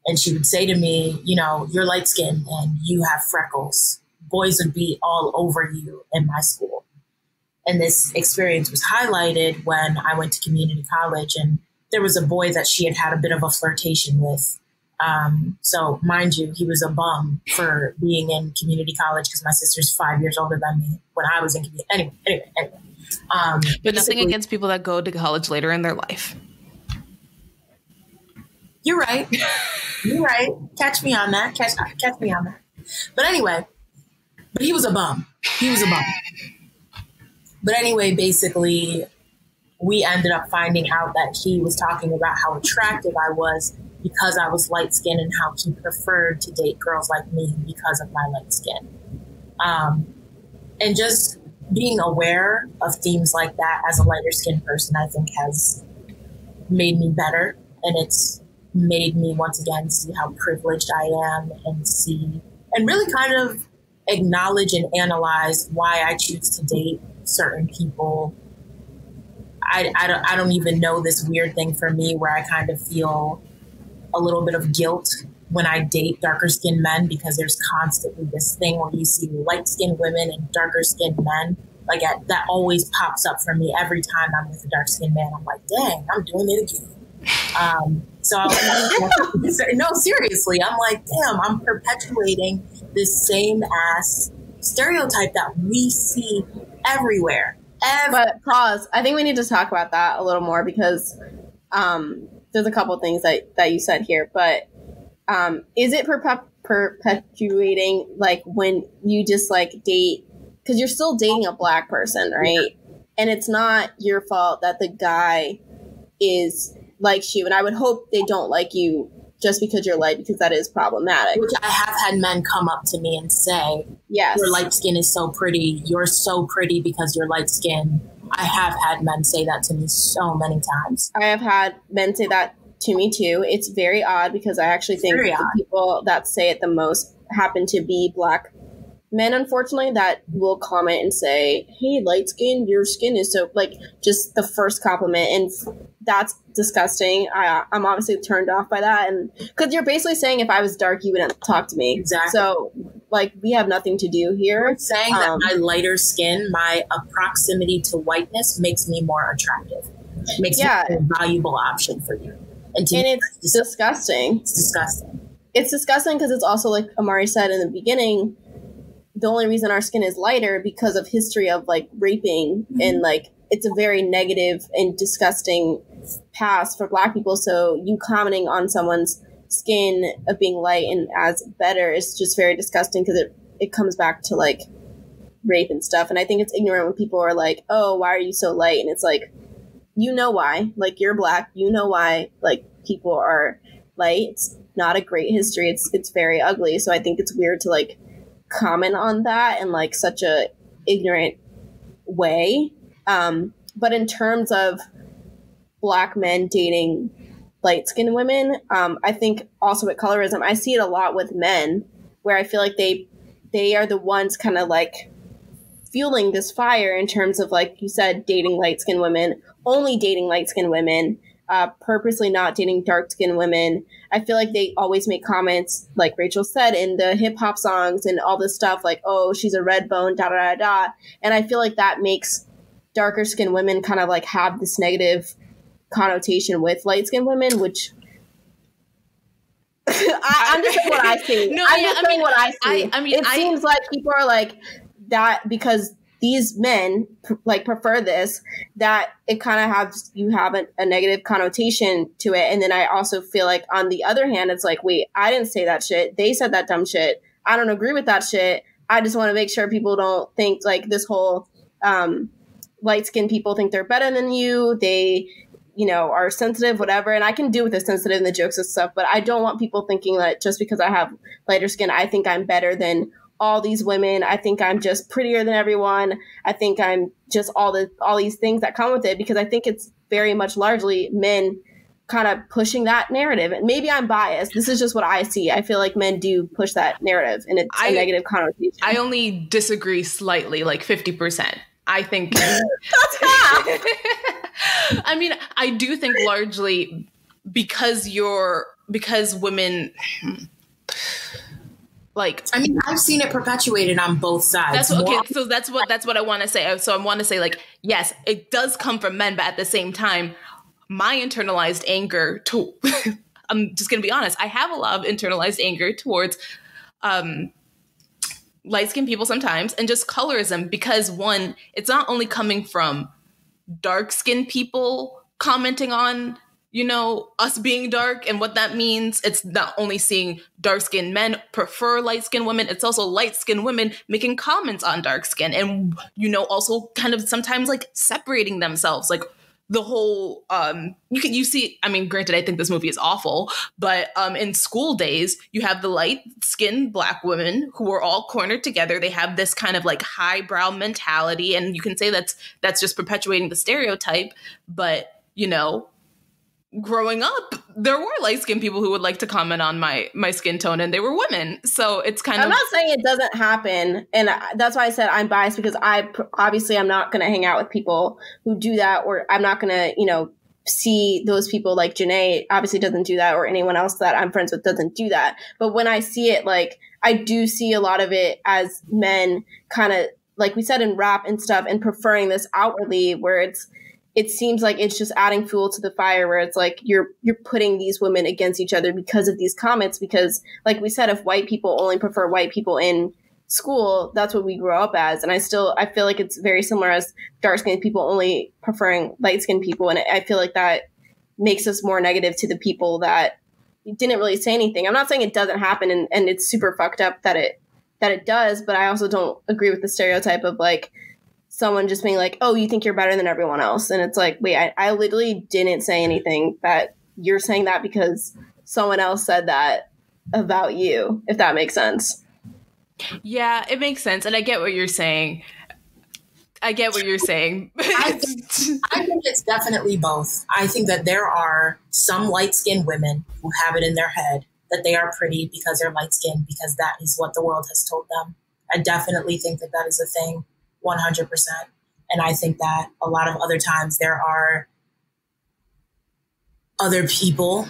And she would say to me, you're light skinned and you have freckles. Boys would be all over you in my school. And this experience was highlighted when I went to community college, and there was a boy that she had a bit of a flirtation with. So mind you, he was a bum for being in community college, because my sister's 5 years older than me when I was in community. Anyway. But nothing against people that go to college later in their life. You're right. You're right. Catch me on that. Catch me on that. But anyway, he was a bum. But anyway, basically, we ended up finding out that he was talking about how attractive I was because I was light skinned, and how he preferred to date girls like me because of my light skin. And just being aware of themes like that as a lighter skinned person, I think, has made me better. And it's made me once again see how privileged I am, and really kind of acknowledge and analyze why I choose to date certain people. I don't even know this weird thing for me where I kind of feel a little bit of guilt when I date darker skinned men, because there's constantly this thing where you see light skinned women and darker skinned men. Like that always pops up for me every time I'm with a dark skinned man. I'm like, dang, I'm doing it again. No, seriously, I'm like, damn, I'm perpetuating this same ass stereotype that we see everywhere. But pause. I think we need to talk about that a little more, because there's a couple things that you said here. But is it perpetuating, like, when you just like date, because you're still dating a Black person, right? Yeah. And it's not your fault that the guy likes you, and I would hope they don't like you just because you're light, because that is problematic. Which I have had men come up to me and say, yes, your light skin is so pretty. You're so pretty because you're light skin. I have had men say that to me so many times. I have had men say that to me too. It's very odd, because I actually think the people that say it the most happen to be Black men, unfortunately, that will comment and say, hey, light skin, your skin is so, like, just the first compliment. And that's disgusting. I'm obviously turned off by that. And because you're basically saying if I was dark, you wouldn't talk to me. Exactly. So, like, we have nothing to do here. We're saying that my lighter skin, my proximity to whiteness makes me more attractive. Makes me a valuable option for you. And it's disgusting. It's disgusting. It's disgusting because it's also, like Amari said in the beginning, the only reason our skin is lighter because of history of like raping, and like it's a very negative and disgusting past for Black people. So you commenting on someone's skin of being light and as better is just very disgusting, because it comes back to like rape and stuff. And I think it's ignorant when people are like, oh, why are you so light? And it's like, you know why, like, you're Black, you know why, like, people are light. It's not a great history. It's very ugly. So I think it's weird to like comment on that in like such a ignorant way. But in terms of Black men dating light-skinned women, I think also with colorism, I see it a lot with men, where I feel like they are the ones kind of like fueling this fire in terms of, like you said, dating light-skinned women, only dating light-skinned women, purposely not dating dark-skinned women. I feel like they always make comments, like Rachel said, in the hip-hop songs and all this stuff, like, oh, she's a red bone, da-da-da-da. And I feel like that makes darker-skinned women kind of like have this negative connotation with light-skinned women, which... I'm just saying what I see. What I see. It seems like people are like that because these men like prefer this, that it kind of you have a negative connotation to it. And then I also feel like on the other hand, it's like, wait, I didn't say that shit. They said that dumb shit. I don't agree with that shit. I just want to make sure people don't think like this whole light-skinned people think they're better than you. They are sensitive, whatever. And I can do with the sensitive and the jokes and stuff, but I don't want people thinking that just because I have lighter skin, I think I'm better than all these women. I think I'm just prettier than everyone. I think I'm just all these things that come with it, because I think it's very much largely men kind of pushing that narrative. And maybe I'm biased. This is just what I see. I feel like men do push that narrative, and it's a negative connotation. I only disagree slightly, like 50%. I think I mean, I do think largely because women like, I mean, I've seen it perpetuated on both sides. So that's what I want to say. So I want to say, like, yes, it does come from men, but at the same time, my internalized anger to I'm just going to be honest, I have a lot of internalized anger towards light-skinned people sometimes, and just colorism, because one, it's not only coming from dark-skinned people commenting on, us being dark and what that means. It's not only seeing dark-skinned men prefer light-skinned women, it's also light-skinned women making comments on dark skin, and, also kind of sometimes like separating themselves, like the whole you see, I mean, granted, I think this movie is awful, but in School Days, you have the light-skinned Black women who are all cornered together. They have this kind of like highbrow mentality, and you can say that's just perpetuating the stereotype. But growing up, there were light-skinned people who would like to comment on my skin tone, and they were women. So it's kind of... I'm not saying it doesn't happen, and that's why I said I'm biased, because obviously I'm not going to hang out with people who do that, or I'm not going to, see those people like Janae obviously doesn't do that, or anyone else that I'm friends with doesn't do that. But when I see it, like, I do see a lot of it as men kind of, like we said, in rap and stuff, and preferring this outwardly, where it seems like it's just adding fuel to the fire, where it's like you're putting these women against each other because of these comments. Because, like we said, if white people only prefer white people in school, that's what we grew up as. And I feel like it's very similar as dark-skinned people only preferring light-skinned people. And I feel like that makes us more negative to the people that didn't really say anything. I'm not saying it doesn't happen, and it's super fucked up that it does, but I also don't agree with the stereotype of like someone just being like, oh, you think you're better than everyone else. And it's like, wait, I literally didn't say anything. That you're saying that because someone else said that about you, if that makes sense. Yeah, it makes sense. And I get what you're saying. I think it's definitely both. I think that there are some light-skinned women who have it in their head that they are pretty because they're light-skinned, because that is what the world has told them. I definitely think that is a thing, 100%. And I think that a lot of other times there are other people,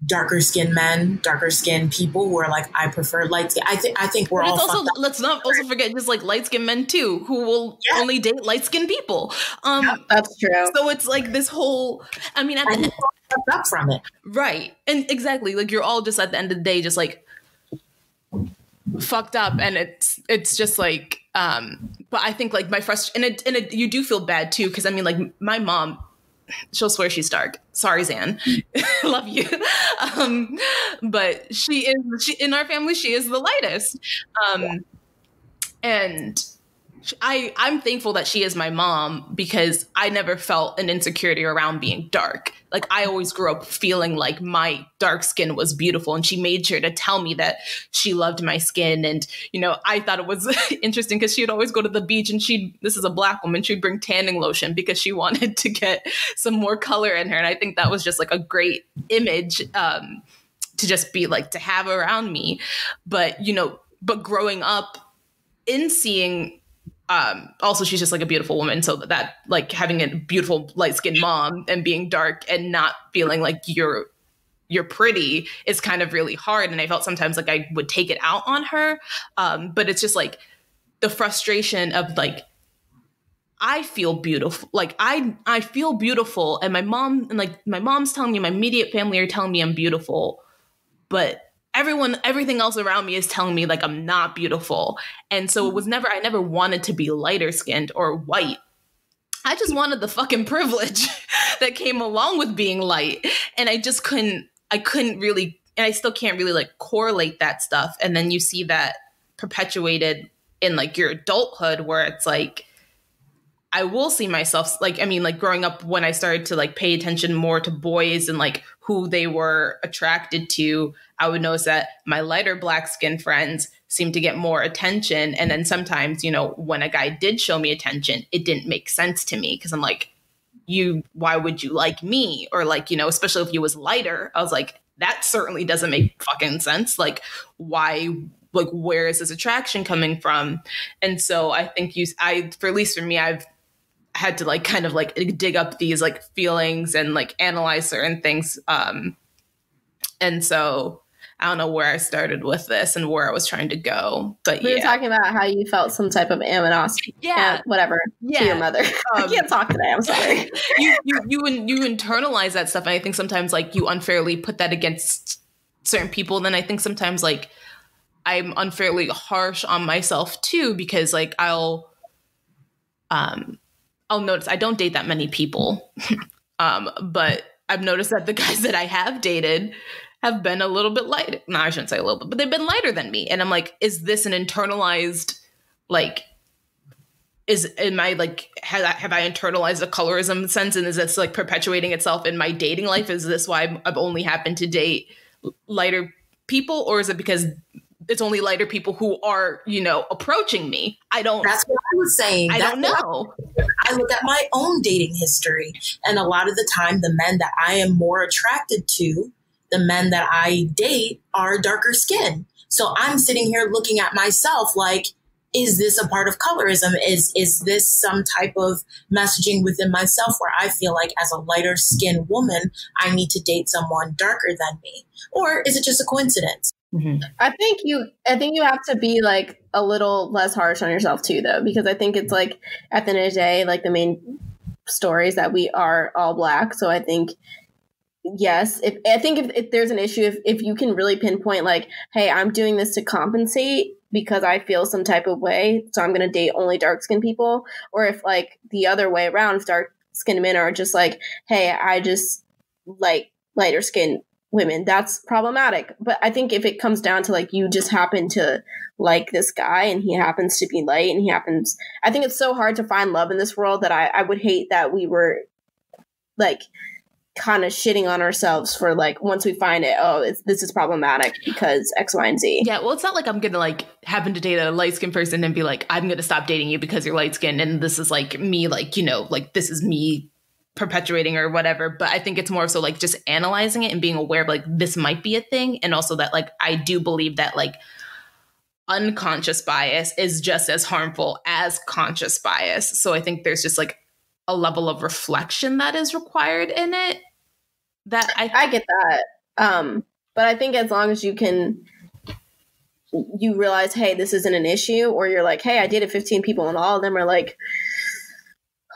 darker skinned men, darker skinned people who are like, I prefer light skin. I think we're all also, let's not also forget just like light skinned men too, who will only date light skinned people. That's true. So it's like this whole, I mean, up from it. Right. And exactly. Like you're all just at the end of the day, just like fucked up. And it's just like, but I think like my frustration, and you do feel bad too. Cause I mean, like my mom, she'll swear she's dark. Sorry, Zan. Love you. But she in our family, she is the lightest. And I'm thankful that she is my mom, because I never felt an insecurity around being dark. Like I always grew up feeling like my dark skin was beautiful, and she made sure to tell me that she loved my skin. And, you know, I thought it was interesting because she'd always go to the beach and this is a Black woman, she'd bring tanning lotion because she wanted to get some more color in her. And I think that was just like a great image to just be like, to have around me. But, you know, but growing up in seeing Also, she's just like a beautiful woman. So that like having a beautiful light skinned mom and being dark and not feeling like you're pretty is kind of really hard. And I felt sometimes like I would take it out on her. But it's just like the frustration of like, I feel beautiful. Like I feel beautiful. And my mom's telling me, my immediate family are telling me I'm beautiful, but everything else around me is telling me like I'm not beautiful. And so I never wanted to be lighter skinned or white. I just wanted the fucking privilege that came along with being light. And I couldn't really, and I still can't really like correlate that stuff. And then you see that perpetuated in like your adulthood where it's like, I will see myself like, I mean, like growing up when I started to like pay attention more to boys and like who they were attracted to, I would notice that my lighter black skin friends seemed to get more attention. And then sometimes, you know, when a guy did show me attention, it didn't make sense to me because I'm like, why would you like me? Or like, you know, especially if you was lighter, I was like, that certainly doesn't make fucking sense. Like, why? Like, where is this attraction coming from? And so I think at least for me, I've had to like kind of like dig up these like feelings and like analyze certain things. And so I don't know where I started with this and where I was trying to go, but we were talking about how you felt some type of animosity, to your mother. I can't talk today. I'm sorry. you internalize that stuff, and I think sometimes like you unfairly put that against certain people. Then I think sometimes like I'm unfairly harsh on myself too, because like I'll notice I don't date that many people, but I've noticed that the guys that I have dated have been a little bit light. No, I shouldn't say a little bit, but they've been lighter than me. And I'm like, is this an internalized, like, have I internalized a colorism sense? And is this like perpetuating itself in my dating life? Is this why I've only happened to date lighter people? Or is it because it's only lighter people who are, you know, approaching me? That's what I was saying. I don't know. I look at my own dating history, and a lot of the time, the men that I am more attracted to, the men that I date, are darker skin. So I'm sitting here looking at myself like, is this a part of colorism? Is this some type of messaging within myself where I feel like as a lighter skinned woman, I need to date someone darker than me? Or is it just a coincidence? Mm-hmm. I think you have to be like a little less harsh on yourself too, though, because I think it's like at the end of the day, like the main story is that we are all Black. So I think, yes, if there's an issue, if you can really pinpoint like, hey, I'm doing this to compensate because I feel some type of way, so I'm going to date only dark skinned people. Or if like the other way around, if dark skinned men are just like, hey, I just like lighter skinned women, that's problematic. But I think if it comes down to like you just happen to like this guy and he happens to be light and I think it's so hard to find love in this world that I would hate that we were like kind of shitting on ourselves for like, once we find it, this is problematic because X, Y, and Z. Yeah, well, it's not like I'm gonna like happen to date a light-skinned person and be like, I'm gonna stop dating you because you're light-skinned and this is like me, like, you know, like this is me perpetuating or whatever. But I think it's more so like just analyzing it and being aware of like this might be a thing. And also that like I do believe that like unconscious bias is just as harmful as conscious bias. So I think there's just like a level of reflection that is required in it. That I get that. But I think as long as you realize, hey, this isn't an issue, or you're like, hey, I dated 15 people and all of them are like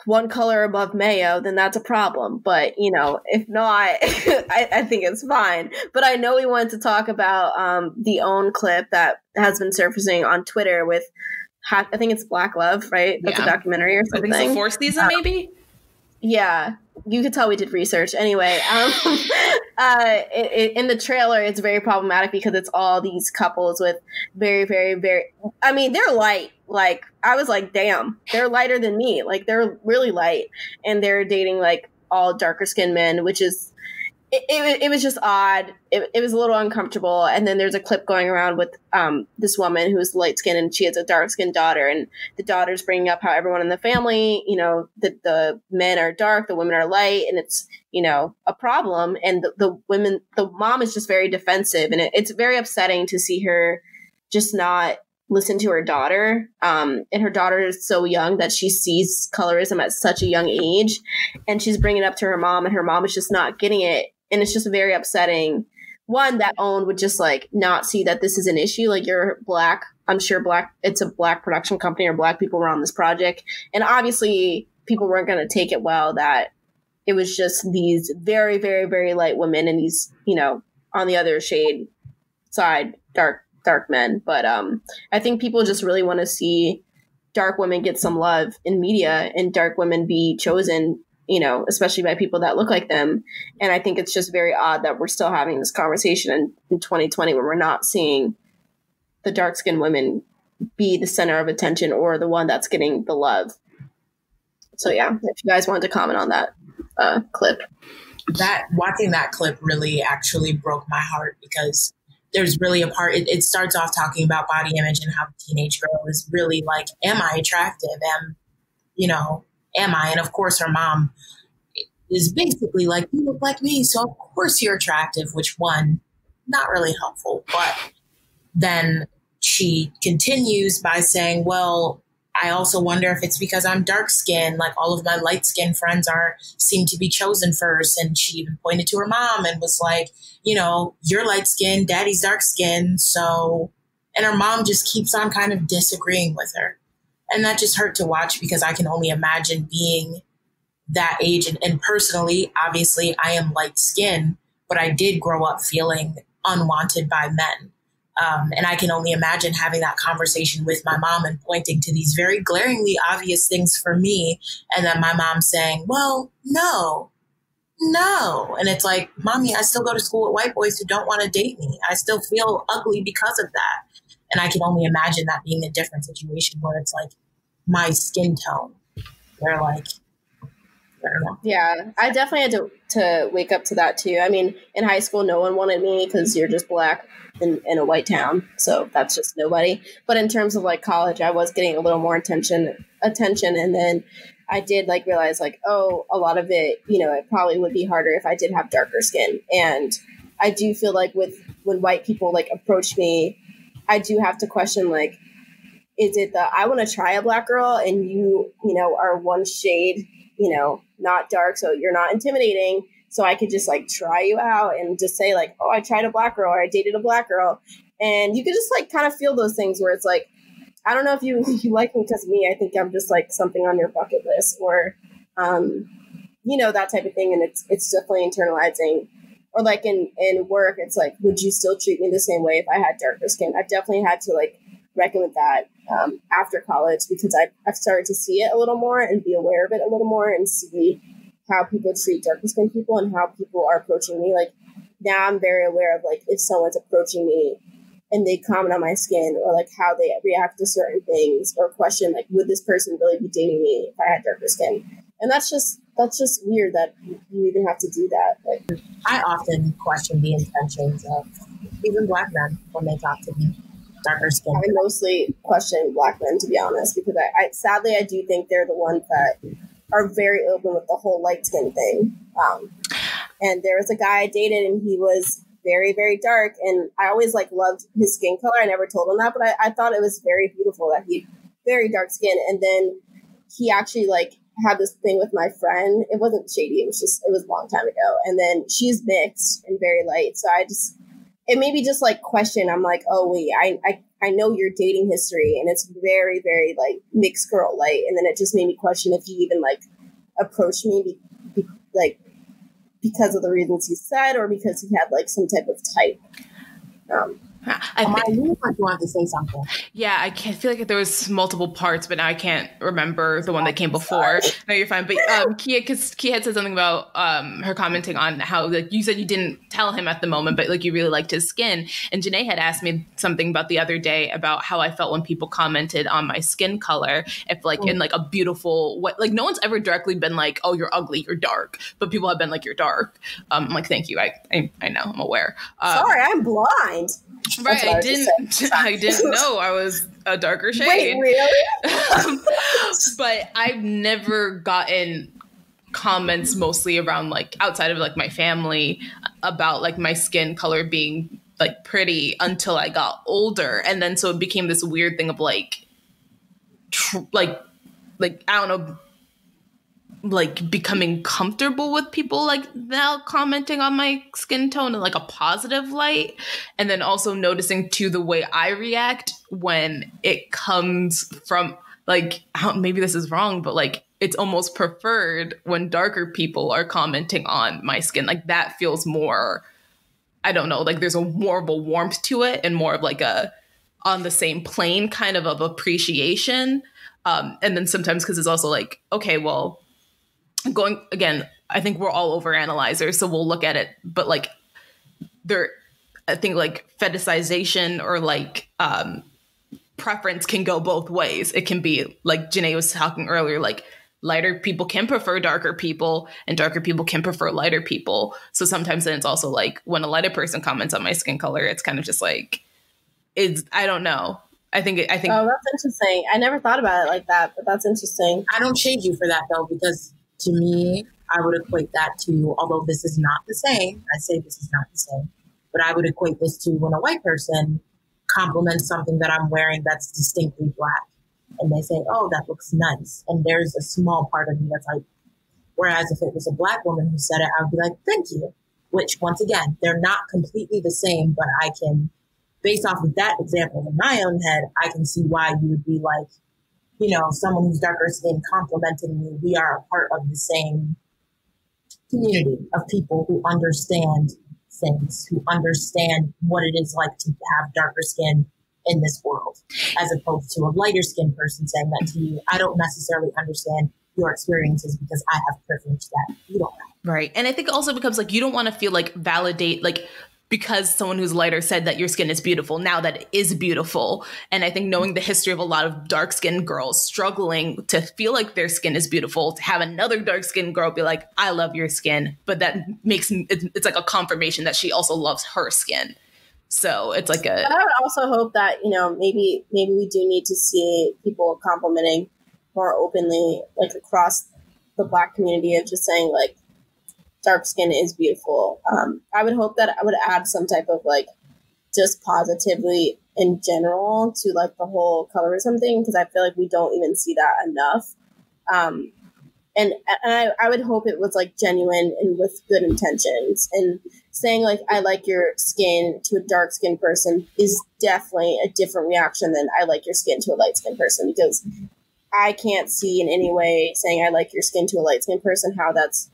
one color above mayo, then that's a problem. But, you know, if not, I think it's fine. But I know we wanted to talk about the OWN clip that has been surfacing on Twitter with, I think it's Black Love, right? That's a documentary or something. I think it's the 4th season, maybe? Yeah. You could tell we did research. Anyway, in the trailer, it's very problematic because it's all these couples with very, very, very, I mean, they're light. Like, I was like, damn, they're lighter than me. Like, they're really light. And they're dating, like, all darker skinned men, which is, it was just odd. It was a little uncomfortable. And then there's a clip going around with this woman who's light skinned and she has a dark skinned daughter. And the daughter's bringing up how everyone in the family, you know, the men are dark, the women are light, and it's, you know, a problem. And the mom is just very defensive. And it's very upsetting to see her just not listen to her daughter. And her daughter is so young that she sees colorism at such a young age, and she's bringing it up to her mom, and her mom is just not getting it. And it's just very upsetting. One, that OWN would just like not see that this is an issue. Like, you're Black. I'm sure it's a Black production company, or Black people were on this project. And obviously people weren't going to take it well that it was just these very, very, very light women and these, you know, on the other shade side, dark men. But I think people just really want to see dark women get some love in media and dark women be chosen, you know, especially by people that look like them. And I think it's just very odd that we're still having this conversation in 2020 when we're not seeing the dark-skinned women be the center of attention or the one that's getting the love. So yeah, if you guys wanted to comment on that clip. Watching that clip really actually broke my heart, because there's really a part, it starts off talking about body image and how the teenage girl is really like, am I attractive? Am I? And of course her mom is basically like, you look like me, so of course you're attractive, which one, not really helpful. But then she continues by saying, well, I also wonder if it's because I'm dark skinned, like all of my light skinned friends seem to be chosen first. And she even pointed to her mom and was like, you know, you're light skinned, daddy's dark skinned. So, and her mom just keeps on kind of disagreeing with her. And that just hurt to watch, because I can only imagine being that age. And personally, obviously I am light skinned, but I did grow up feeling unwanted by men. And I can only imagine having that conversation with my mom and pointing to these very glaringly obvious things for me. And then my mom saying, well, no. And it's like, mommy, I still go to school with white boys who don't want to date me. I still feel ugly because of that. And I can only imagine that being a different situation where it's like my skin tone. They're like, I don't know. Yeah, I definitely had to wake up to that too. I mean, in high school, no one wanted me because you're just Black in a white town. So that's just nobody. But in terms of like college, I was getting a little more attention. And then I did like realize like, oh, a lot of it, you know, it probably would be harder if I did have darker skin. And I do feel like when white people like approach me, I do have to question, like, is it that I want to try a Black girl and you know, are one shade, you know, not dark, so you're not intimidating, so I could just like try you out and just say like, oh, I tried a Black girl, or I dated a Black girl. And you could just like kind of feel those things where it's like, I don't know if you like me because of me. I think I'm just like something on your bucket list, or, you know, that type of thing. And it's definitely internalizing. Or like in work, it's like, would you still treat me the same way if I had darker skin? I've definitely had to like reckon with that after college, because I've started to see it a little more and be aware of it a little more and see how people treat darker skinned people and how people are approaching me. Like now I'm very aware of like if someone's approaching me and they comment on my skin, or like how they react to certain things, or question like, would this person really be dating me if I had darker skin? And that's just weird that you even have to do that. Like, I often question the intentions of even Black men when they talk to me. Darker skin. I mostly question Black men, to be honest, because I sadly I do think they're the ones that are very open with the whole light skin thing. And there was a guy I dated, and he was very, very dark, and I always like loved his skin color. I never told him that, but I thought it was very beautiful that he very dark skin. And then he actually like had this thing with my friend. It wasn't shady. It was a long time ago. And then she's mixed and very light. So it made me just like question. I'm like, oh wait, I know your dating history, and it's very, very like mixed girl light. And then it just made me question if he even like approached me because of the reasons he said, or because he had like some type of type. I really thought you wanted to say something. Yeah, I feel like there was multiple parts, but now I can't remember the one that came before. No, you're fine. But Kia had said something about her commenting on how, like, you said you didn't tell him at the moment, but like you really liked his skin. And Janae had asked me something about the other day about how I felt when people commented on my skin color, if like in like a beautiful way. Like no one's ever directly been like, oh, you're ugly, you're dark, but people have been like, you're dark. I'm like, thank you. I know, I'm aware. Sorry, I'm blind. Right, I didn't know I was a darker shade. Wait, really? But I've never gotten comments mostly around like outside of like my family about like my skin color being like pretty until I got older. And then so it became this weird thing of like I don't know, like becoming comfortable with people like now commenting on my skin tone in like a positive light. And then also noticing too the way I react when it comes from like, maybe this is wrong, but like it's almost preferred when darker people are commenting on my skin. Like that feels more, I don't know, like there's a more of a warmth to it and more of like a on the same plane kind of appreciation. And then sometimes because it's also like, okay, well, going again, I think we're all over analyzers, so we'll look at it, but like I think like fetishization or like preference can go both ways. It can be like Janae was talking earlier, like lighter people can prefer darker people and darker people can prefer lighter people. So sometimes then it's also like when a lighter person comments on my skin color, it's kind of just like, I don't know. I think. Oh, that's interesting. I never thought about it like that, but that's interesting. I don't shade you for that though, because to me, I would equate that to, although this is not the same, I say this is not the same, but I would equate this to when a white person compliments something that I'm wearing that's distinctly Black. And they say, oh, that looks nice. And there's a small part of me that's like, whereas if it was a Black woman who said it, I would be like, thank you. Which, once again, they're not completely the same, but I can, based off of that example in my own head, I can see why you would be like, you know, someone who's darker skinned complimenting me. We are a part of the same community of people who understand things, who understand what it is like to have darker skin in this world, as opposed to a lighter skinned person saying that to you. I don't necessarily understand your experiences because I have privilege that you don't have. Right. And I think it also becomes like, you don't want to feel like validate, like because someone who's lighter said that your skin is beautiful, now that it is beautiful. And I think knowing the history of a lot of dark skinned girls struggling to feel like their skin is beautiful, to have another dark skinned girl be like, I love your skin. But that makes it's like a confirmation that she also loves her skin. So it's like I would also hope that, you know, maybe we do need to see people complimenting more openly, like across the Black community, of just saying like, dark skin is beautiful. I would hope that I would add some type of like just positively in general to like the whole colorism thing, because I feel like we don't even see that enough. And I would hope it was like genuine and with good intentions, and saying like I like your skin to a dark skinned person is definitely a different reaction than I like your skin to a light skinned person, because I can't see in any way saying I like your skin to a light skinned person how that's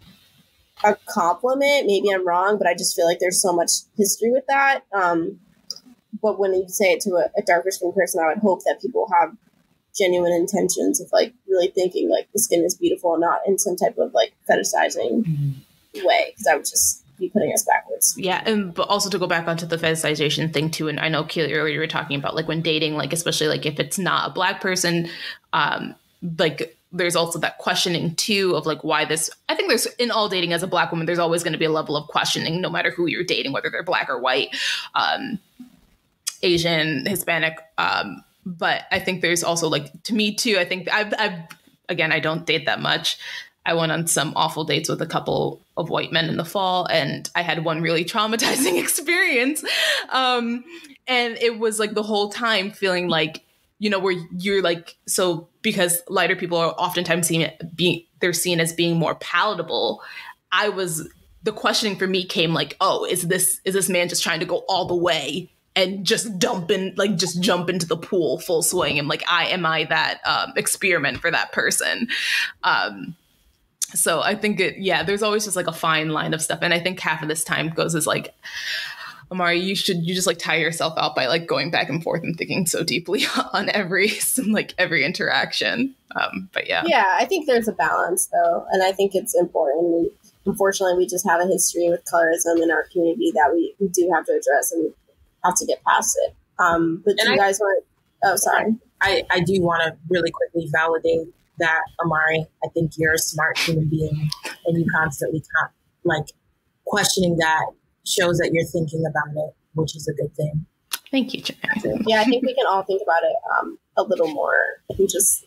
a compliment. Maybe I'm wrong, but I just feel like there's so much history with that. But when you say it to a darker skinned person, I would hope that people have genuine intentions of like really thinking like the skin is beautiful and not in some type of like fetishizing way, because I would just be putting us backwards. Yeah. And but also to go back onto the fetishization thing too. And I know Keely earlier you were talking about like when dating, like especially like if it's not a Black person, like there's also that questioning too of like why this, I think there's in all dating as a Black woman, there's always going to be a level of questioning no matter who you're dating, whether they're Black or white, Asian, Hispanic. But I think there's also like, to me too, I think I've again, I don't date that much. I went on some awful dates with a couple of white men in the fall, and I had one really traumatizing experience. And it was like the whole time feeling like, you know, where you're like, so because lighter people are oftentimes they're seen as being more palatable. The questioning for me came like, oh, is this man just trying to go all the way and just jump into the pool full swing? And like, am I that experiment for that person? So I think there's always just like a fine line of stuff. And I think half of this time goes is like, Amari, you just like tire yourself out by like going back and forth and thinking so deeply on every interaction. But yeah. Yeah, I think there's a balance though. And I think it's important. Unfortunately, we just have a history with colorism in our community that we do have to address, and we have to get past it. But do you guys want sorry. I do want to really quickly validate that, Amari. I think you're a smart human being, and you constantly questioning that shows that you're thinking about it, which is a good thing. Thank you, Janae. Yeah, I think we can all think about it a little more. I think just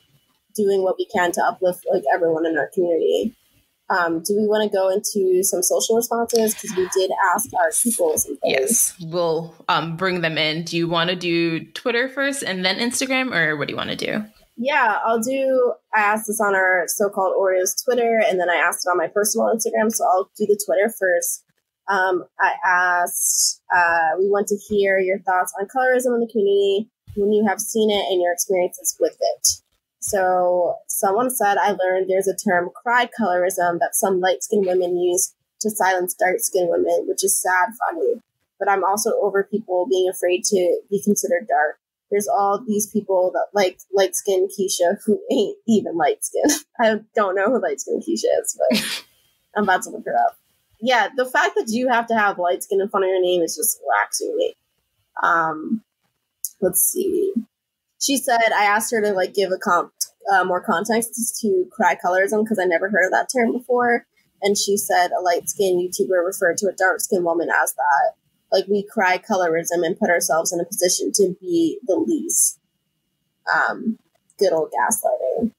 doing what we can to uplift like everyone in our community. Do we want to go into some social responses? Because we did ask our people some things. Yes, we'll bring them in. Do you want to do Twitter first and then Instagram, or what do you want to do? Yeah, I asked this on our so-called Oreos Twitter, and then I asked it on my personal Instagram, so I'll do the Twitter first. I asked, we want to hear your thoughts on colorism in the community when you have seen it and your experiences with it. So someone said, I learned there's a term, cry colorism, that some light-skinned women use to silence dark-skinned women, which is sad for me. But I'm also over people being afraid to be considered dark. There's all these people that like light-skinned Keisha who ain't even light-skinned. I don't know who light-skinned Keisha is, but I'm about to look her up. Yeah, the fact that you have to have light skin in front of your name is just waxing me. Let's see. She said, I asked her to like give more context to cry colorism because I never heard of that term before. And she said a light skinned YouTuber referred to a dark skinned woman as that. Like we cry colorism and put ourselves in a position to be the least. Good old gaslighting.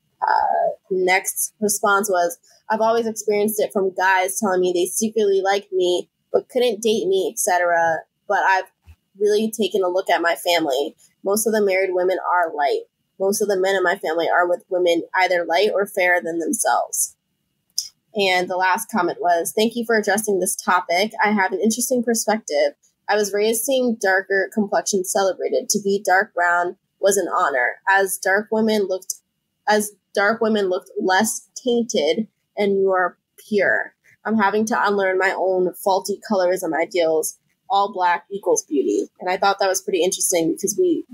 Next response was, I've always experienced it from guys telling me they secretly liked me but couldn't date me, etc. But I've really taken a look at my family. Most of the married women are light. Most of the men in my family are with women either light or fairer than themselves. And the last comment was, thank you for addressing this topic. I have an interesting perspective. I was raised seeing darker complexion celebrated. To be dark brown was an honor, as dark women looked less tainted and more pure. I'm having to unlearn my own faulty colorism ideals. All black equals beauty. And I thought that was pretty interesting because we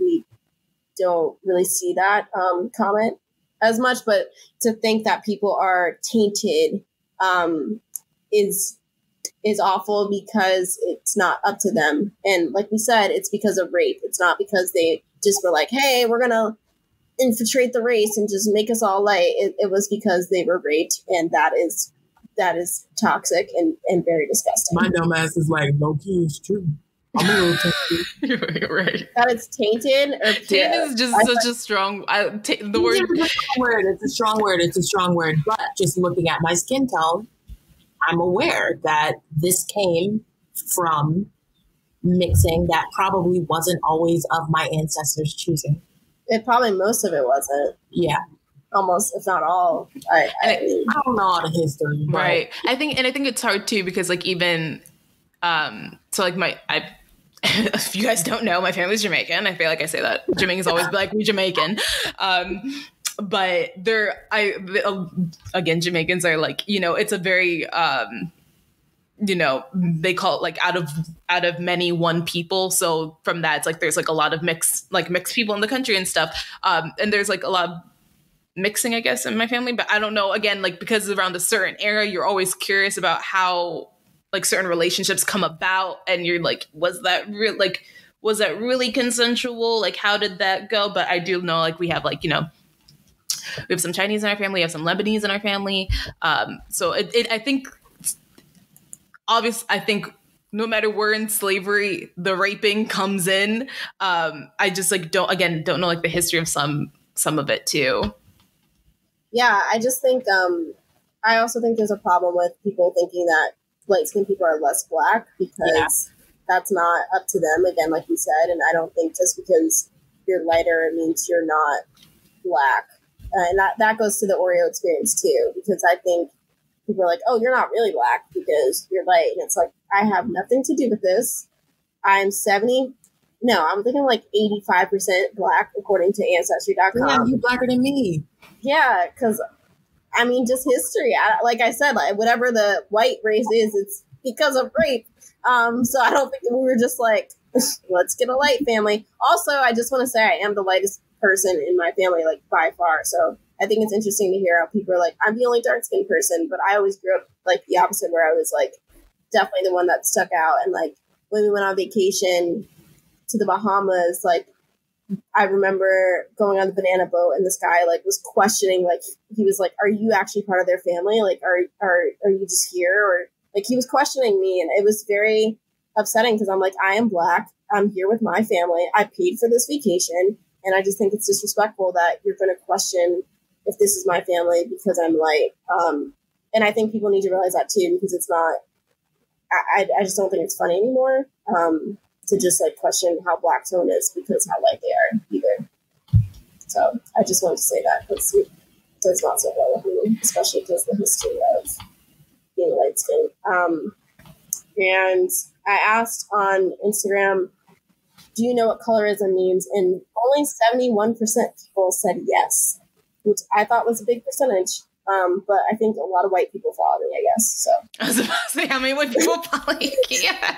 don't really see that comment as much, but to think that people are tainted is awful because it's not up to them. And like we said, it's because of rape. It's not because they just were like, hey, we're going to infiltrate the race and just make us all light. It was because they were raped, and that is toxic and very disgusting. My dumb ass is like, no key, it's true. I'm a little tainted. Right. That it's tainted or pure. Tainted is just such a strong the word. It's a strong word. It's a strong word. But just looking at my skin tone, I'm aware that this came from mixing that probably wasn't always of my ancestors' choosing. Most of it wasn't. Yeah. Almost, if not all. I don't know all the history. But. Right. I think it's hard too because like even so like if you guys don't know, my family's Jamaican. I feel like I say that. Jamaicans always be like, we're Jamaican. But again, Jamaicans are like, it's a very, they call it like out of many one people. So from that, it's like, there's like a lot of mixed people in the country and stuff. And there's like a lot of mixing, I guess, in my family, but I don't know, again, like because around a certain era, you're always curious about how like certain relationships come about, and you're like, was that really consensual? Like, how did that go? But I do know, like, we have like, we have some Chinese in our family, we have some Lebanese in our family. So I think, obviously, I think no matter where in slavery the raping comes in, I just like don't know like the history of some of it too. Yeah, I just think I also think there's a problem with people thinking that light-skinned people are less black because that's not up to them, again, like you said. And I don't think just because you're lighter means you're not black. And that goes to the Oreo experience too, because I think people are like, oh, you're not really black because you're light. And it's like, I have nothing to do with this. I'm thinking like 85% black according to Ancestry.com. Yeah, you blacker than me. Yeah, because I mean, just history. Like I said, like whatever the white race is, it's because of rape. So I don't think we were just like, let's get a light family. Also, I just want to say I am the lightest person in my family, like by far. So I think it's interesting to hear how people are like, I'm the only dark skinned person, but I always grew up like the opposite, where I was like definitely the one that stuck out. And like when we went on vacation to the Bahamas, like I remember going on the banana boat, and this guy like was questioning, like he was like, "Are you actually part of their family? Like, are you just here?" Or like he was questioning me, and it was very upsetting because I'm like, I am black. I'm here with my family. I paid for this vacation, and I just think it's disrespectful that you're going to question if this is my family because I'm light. And I think people need to realize that too, because it's not, I just don't think it's funny anymore to just like question how black someone is because how light they are either. So I just wanted to say that because it does not sit well with me, especially because the history of being light skinned. And I asked on Instagram, do you know what colorism means? And only 71% people said yes, which I thought was a big percentage. But I think a lot of white people follow me, I guess. So I was about to say, how many white people follow you? Yeah.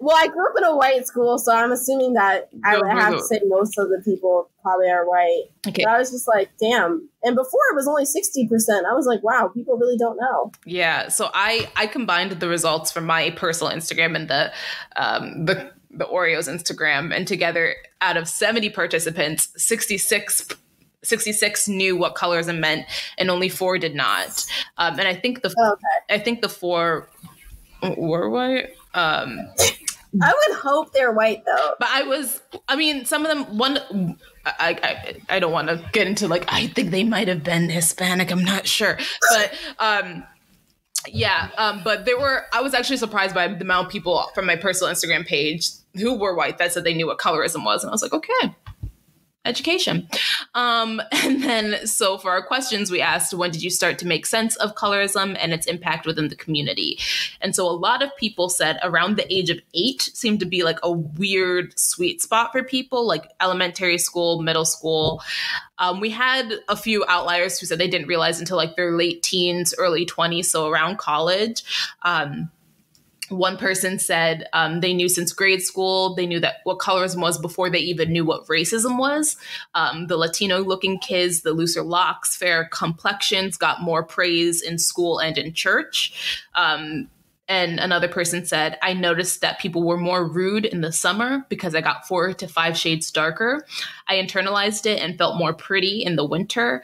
Well, I grew up in a white school, so I'm assuming that I would have to say most of the people probably are white. Okay. But I was just like, damn. And before it was only 60%. I was like, wow, people really don't know. Yeah. So I combined the results from my personal Instagram and the Oreos Instagram, and together, out of 70 participants, 66 knew what colorism meant, and only 4 did not. And I think the 4 were white. I would hope they're white though. But some of them. I don't want to get into like I think they might have been Hispanic. I'm not sure, but. But I was actually surprised by the amount of people from my personal Instagram page who were white that said they knew what colorism was. And I was like, okay, education. And then, so for our questions, we asked, when did you start to make sense of colorism and its impact within the community? And so a lot of people said around the age of 8 seemed to be like a weird sweet spot for people, like elementary school, middle school. We had a few outliers who said they didn't realize until like their late teens, early 20s, so around college. One person said they knew since grade school, they knew that what colorism was before they even knew what racism was. The Latino-looking kids, the looser locks, fair complexions got more praise in school and in church. And another person said, I noticed that people were more rude in the summer because I got 4 to 5 shades darker. I internalized it and felt more pretty in the winter.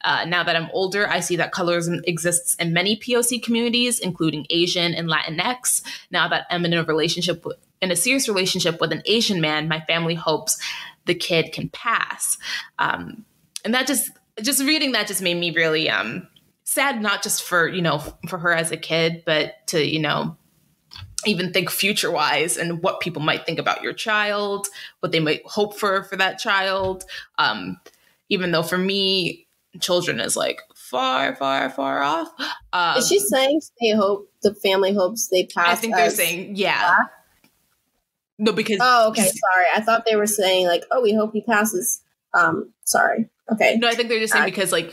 Now that I'm older, I see that colorism exists in many POC communities, including Asian and Latinx. Now that I'm in a serious relationship with an Asian man, my family hopes the kid can pass. And that just reading that just made me really sad, not just for her as a kid, but to, even think future wise and what people might think about your child, what they might hope for that child. Even though for me, children is like far, far, far off. Is she saying the family hopes they pass? I think they're saying, yeah. Black? No, because. Oh, okay. Sorry. I thought they were saying like, oh, we hope he passes. Sorry. Okay. No, I think they're just saying because like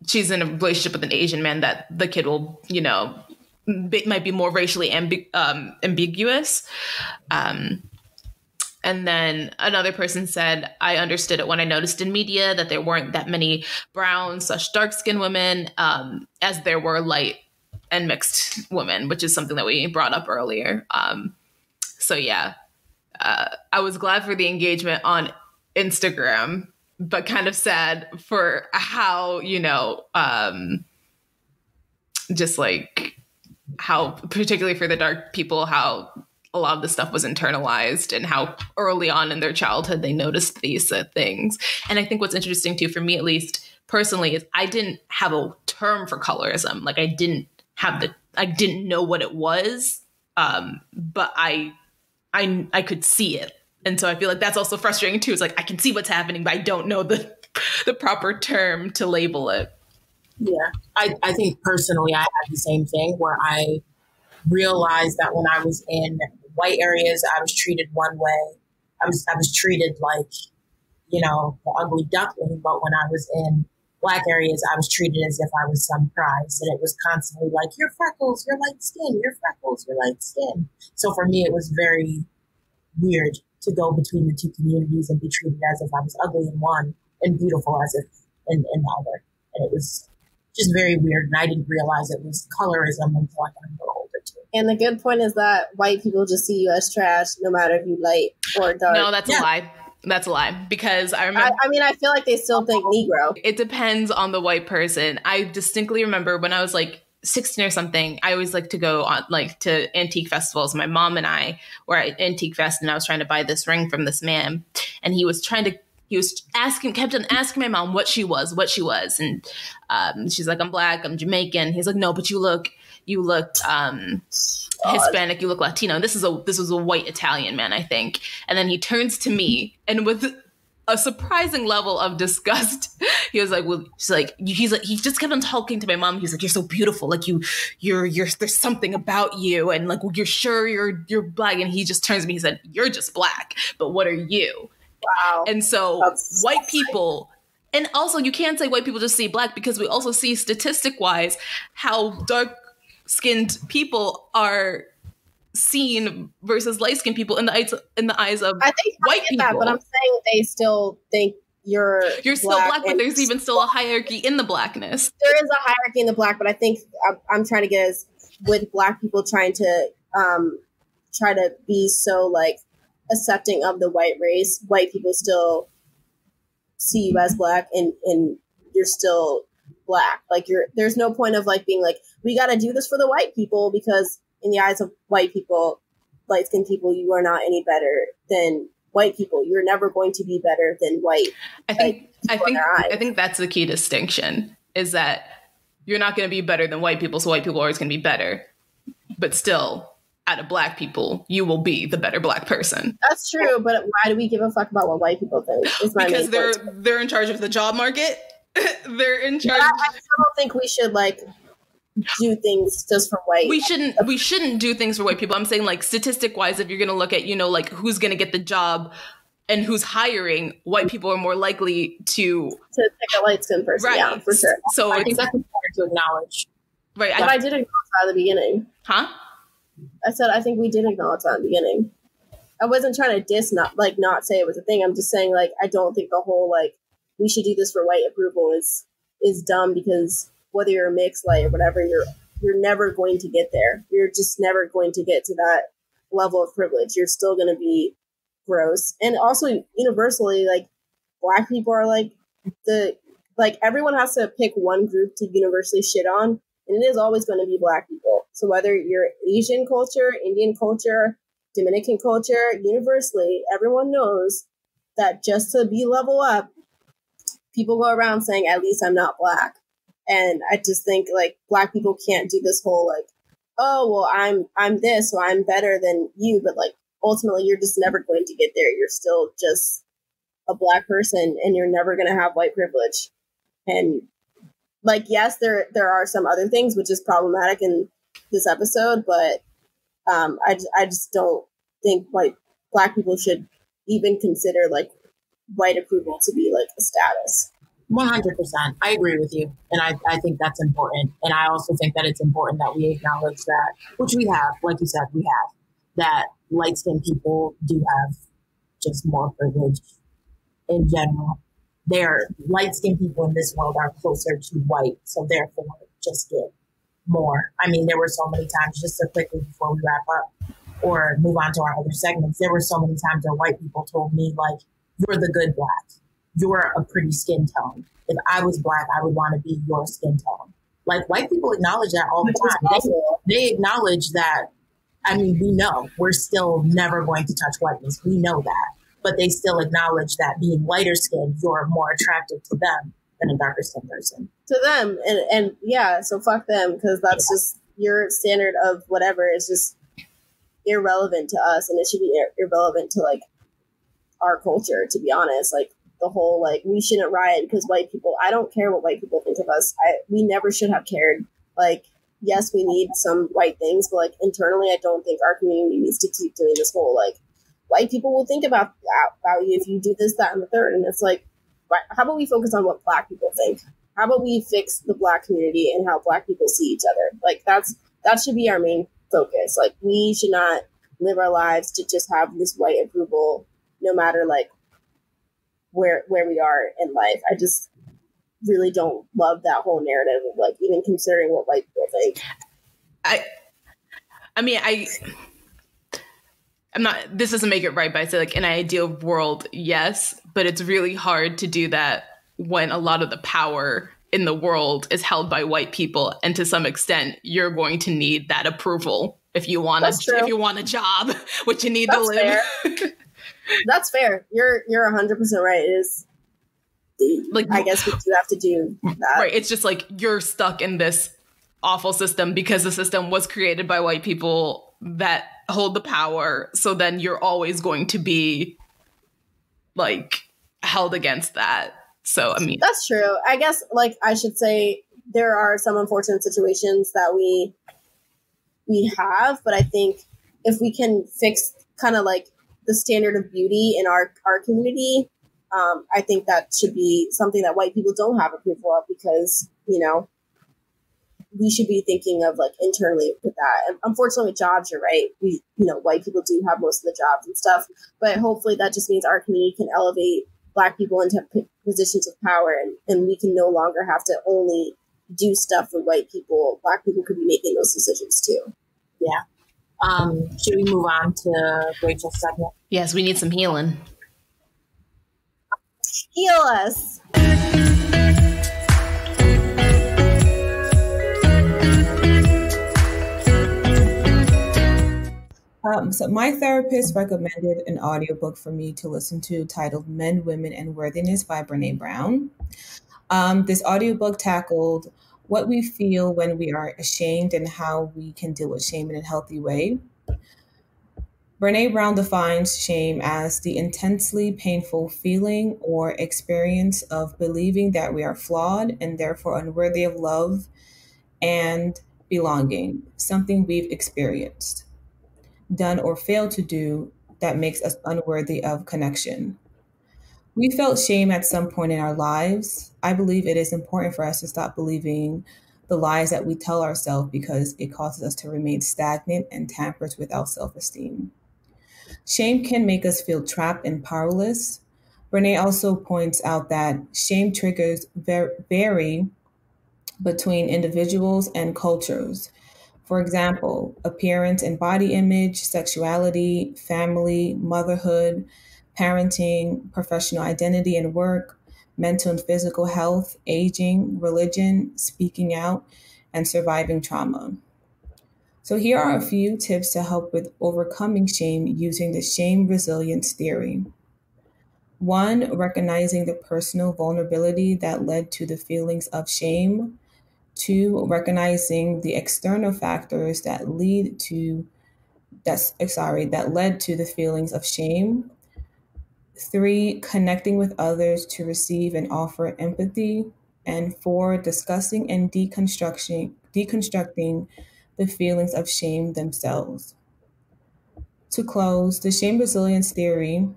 she's in a relationship with an Asian man that the kid will, might be more racially ambiguous. And then another person said, I understood it when I noticed in media that there weren't that many brown/dark-skinned women as there were light and mixed women, which is something that we brought up earlier. So yeah, I was glad for the engagement on Instagram, but kind of sad for how, just like how, particularly for the dark people, how a lot of the stuff was internalized and how early on in their childhood they noticed these things. And I think what's interesting too, for me at least personally, is I didn't have a term for colorism. Like I didn't know what it was, but I could see it. And so I feel like that's also frustrating too. It's like, I can see what's happening, but I don't know the proper term to label it. Yeah. I think personally, I had the same thing where I realized that when I was in white areas, I was treated one way. I was treated like, the ugly duckling. But when I was in Black areas, I was treated as if I was some prize. And it was constantly like, you're freckles, you're light skin, you're freckles, you're light skin. So for me, it was very weird to go between the two communities and be treated as if I was ugly in one and beautiful as if in the other. And it was just very weird. And I didn't realize it was colorism until I got a little older too. And the good point is that white people just see you as trash, no matter if you light or dark. No, that's a lie. That's a lie. Because I remember. I feel like they still think Negro. It depends on the white person. I distinctly remember when I was like 16 or something, I always like to go on to antique festivals. My mom and I were at Antique Fest, and I was trying to buy this ring from this man, and he he was kept on asking my mom what she was. And she's like, I'm Black, I'm Jamaican. He's like, no, but you look Hispanic, you look Latino. And this was a white Italian man, I think. And then he turns to me, and with a surprising level of disgust, he was like, well, he just kept on talking to my mom. He's like, you're so beautiful. Like you're there's something about you. And like, well, you're sure you're Black. And he just turns to me, he said, you're just Black, but what are you? Wow. And so white people, and also you can't say white people just see Black, because we also see statistic wise how dark skinned people are seen versus light-skinned people in the eyes of white people. That, but I'm saying they still think you're still Black, but there's even still a hierarchy in the Blackness. There is a hierarchy in the Black, but I think I'm trying to get as with Black people trying to be so like accepting of the white race. White people still see you as Black, and you're still Black. Like there's no point of like being like, we got to do this for the white people, because in the eyes of white people, light-skinned people, you are not any better than white people. You're never going to be better than white. I think that's the key distinction, is that you're not going to be better than white people, so white people are always going to be better. But still, out of Black people, you will be the better Black person. That's true, but why do we give a fuck about what white people think? Because they're in charge of the job market. They're in charge. I still don't think we should like do things just for white. We shouldn't do things for white people. I'm saying, like, statistic wise, if you're going to look at, like who's going to get the job and who's hiring, white people are more likely to pick a light skinned person. Right. Yeah, for sure. So I think that's important to acknowledge. Right. But I did acknowledge that at the beginning. Huh? I said, I think we did acknowledge that at the beginning. I wasn't trying to not say it was a thing. I'm just saying, like, I don't think the whole, like, we should do this for white approval is dumb, because whether you're a mixed light or whatever, you're never going to get there. You're just never going to get to that level of privilege. You're still going to be gross. And also universally, like, Black people are like everyone has to pick one group to universally shit on. And it is always going to be Black people. So whether you're Asian culture, Indian culture, Dominican culture, universally, everyone knows that just to be level up, people go around saying, at least I'm not Black. And I just think, like, Black people can't do this whole, like, oh, well, I'm this, so I'm better than you. But, like, ultimately, you're just never going to get there. You're still just a Black person, and you're never going to have white privilege. And, like, yes, there are some other things which is problematic in this episode, but I just don't think Black people should even consider, like, white approval to be, like, a status. 100%. I agree with you. And I think that's important. And I also think that it's important that we acknowledge that, which we have, like you said, we have, that light-skinned people do have just more privilege in general. They're light-skinned people in this world are closer to white, so therefore just get more. I mean, there were so many times, just so quickly before we wrap up or move on to our other segments, there were so many times that white people told me, like, you're the good Black. You're a pretty skin tone. If I was Black, I would want to be your skin tone. Like, white people acknowledge that all the time. They acknowledge that, I mean, we know we're still never going to touch whiteness. We know that. But they still acknowledge that being lighter skinned, you're more attractive to them than a darker skinned person. To them. And yeah, so fuck them, because that's just your standard of whatever is just irrelevant to us. And it should be irrelevant to, like, our culture, to be honest. Like, the whole, like, we shouldn't riot because white people, I don't care what white people think of us. We never should have cared. Like, yes, we need some white things, but, like, internally, I don't think our community needs to keep doing this whole, like, white people will think about you if you do this, that, and the third. And it's like, how about we focus on what Black people think? How about we fix the Black community and how Black people see each other? Like, that should be our main focus. Like, we should not live our lives to just have this white approval, no matter, like, where we are in life. I just really don't love that whole narrative of, like, even considering what white people think. I mean, I'm not, this doesn't make it right, but I say, like, in an ideal world, yes, but it's really hard to do that when a lot of the power in the world is held by white people. And to some extent, you're going to need that approval if you want a job, which you need to live. That's fair. You're 100% right. It is. Like, I guess we do have to do that. Right. It's just like you're stuck in this awful system because the system was created by white people that hold the power. So then you're always going to be like held against that. So, I mean, that's true. I guess, like, I should say there are some unfortunate situations that we have, but I think if we can fix kind of like the standard of beauty in our community, I think that should be something that white people don't have approval of, because, you know, we should be thinking of like internally with that. And unfortunately with jobs, you're right. White people do have most of the jobs and stuff, but hopefully that just means our community can elevate Black people into positions of power, and we can no longer have to only do stuff for white people. Black people could be making those decisions too. Yeah. Should we move on to Rachel's segment? Yes, we need some healing. Heal us. So my therapist recommended an audiobook for me to listen to titled Men, Women, and Worthiness by Brene Brown. This audiobook tackled what we feel when we are ashamed and how we can deal with shame in a healthy way. Brene Brown defines shame as the intensely painful feeling or experience of believing that we are flawed and therefore unworthy of love and belonging, something we've experienced, done, or failed to do that makes us unworthy of connection. We felt shame at some point in our lives. I believe it is important for us to stop believing the lies that we tell ourselves because it causes us to remain stagnant and tampers with our self-esteem. Shame can make us feel trapped and powerless. Brene also points out that shame triggers vary between individuals and cultures. For example, appearance and body image, sexuality, family, motherhood, parenting, professional identity and work, mental and physical health, aging, religion, speaking out, and surviving trauma. So here are a few tips to help with overcoming shame using the shame resilience theory. 1, recognizing the personal vulnerability that led to the feelings of shame. 2, recognizing the external factors that led to the feelings of shame. 3, connecting with others to receive and offer empathy. And 4, discussing and deconstructing the feelings of shame themselves. To close, the shame resilience theory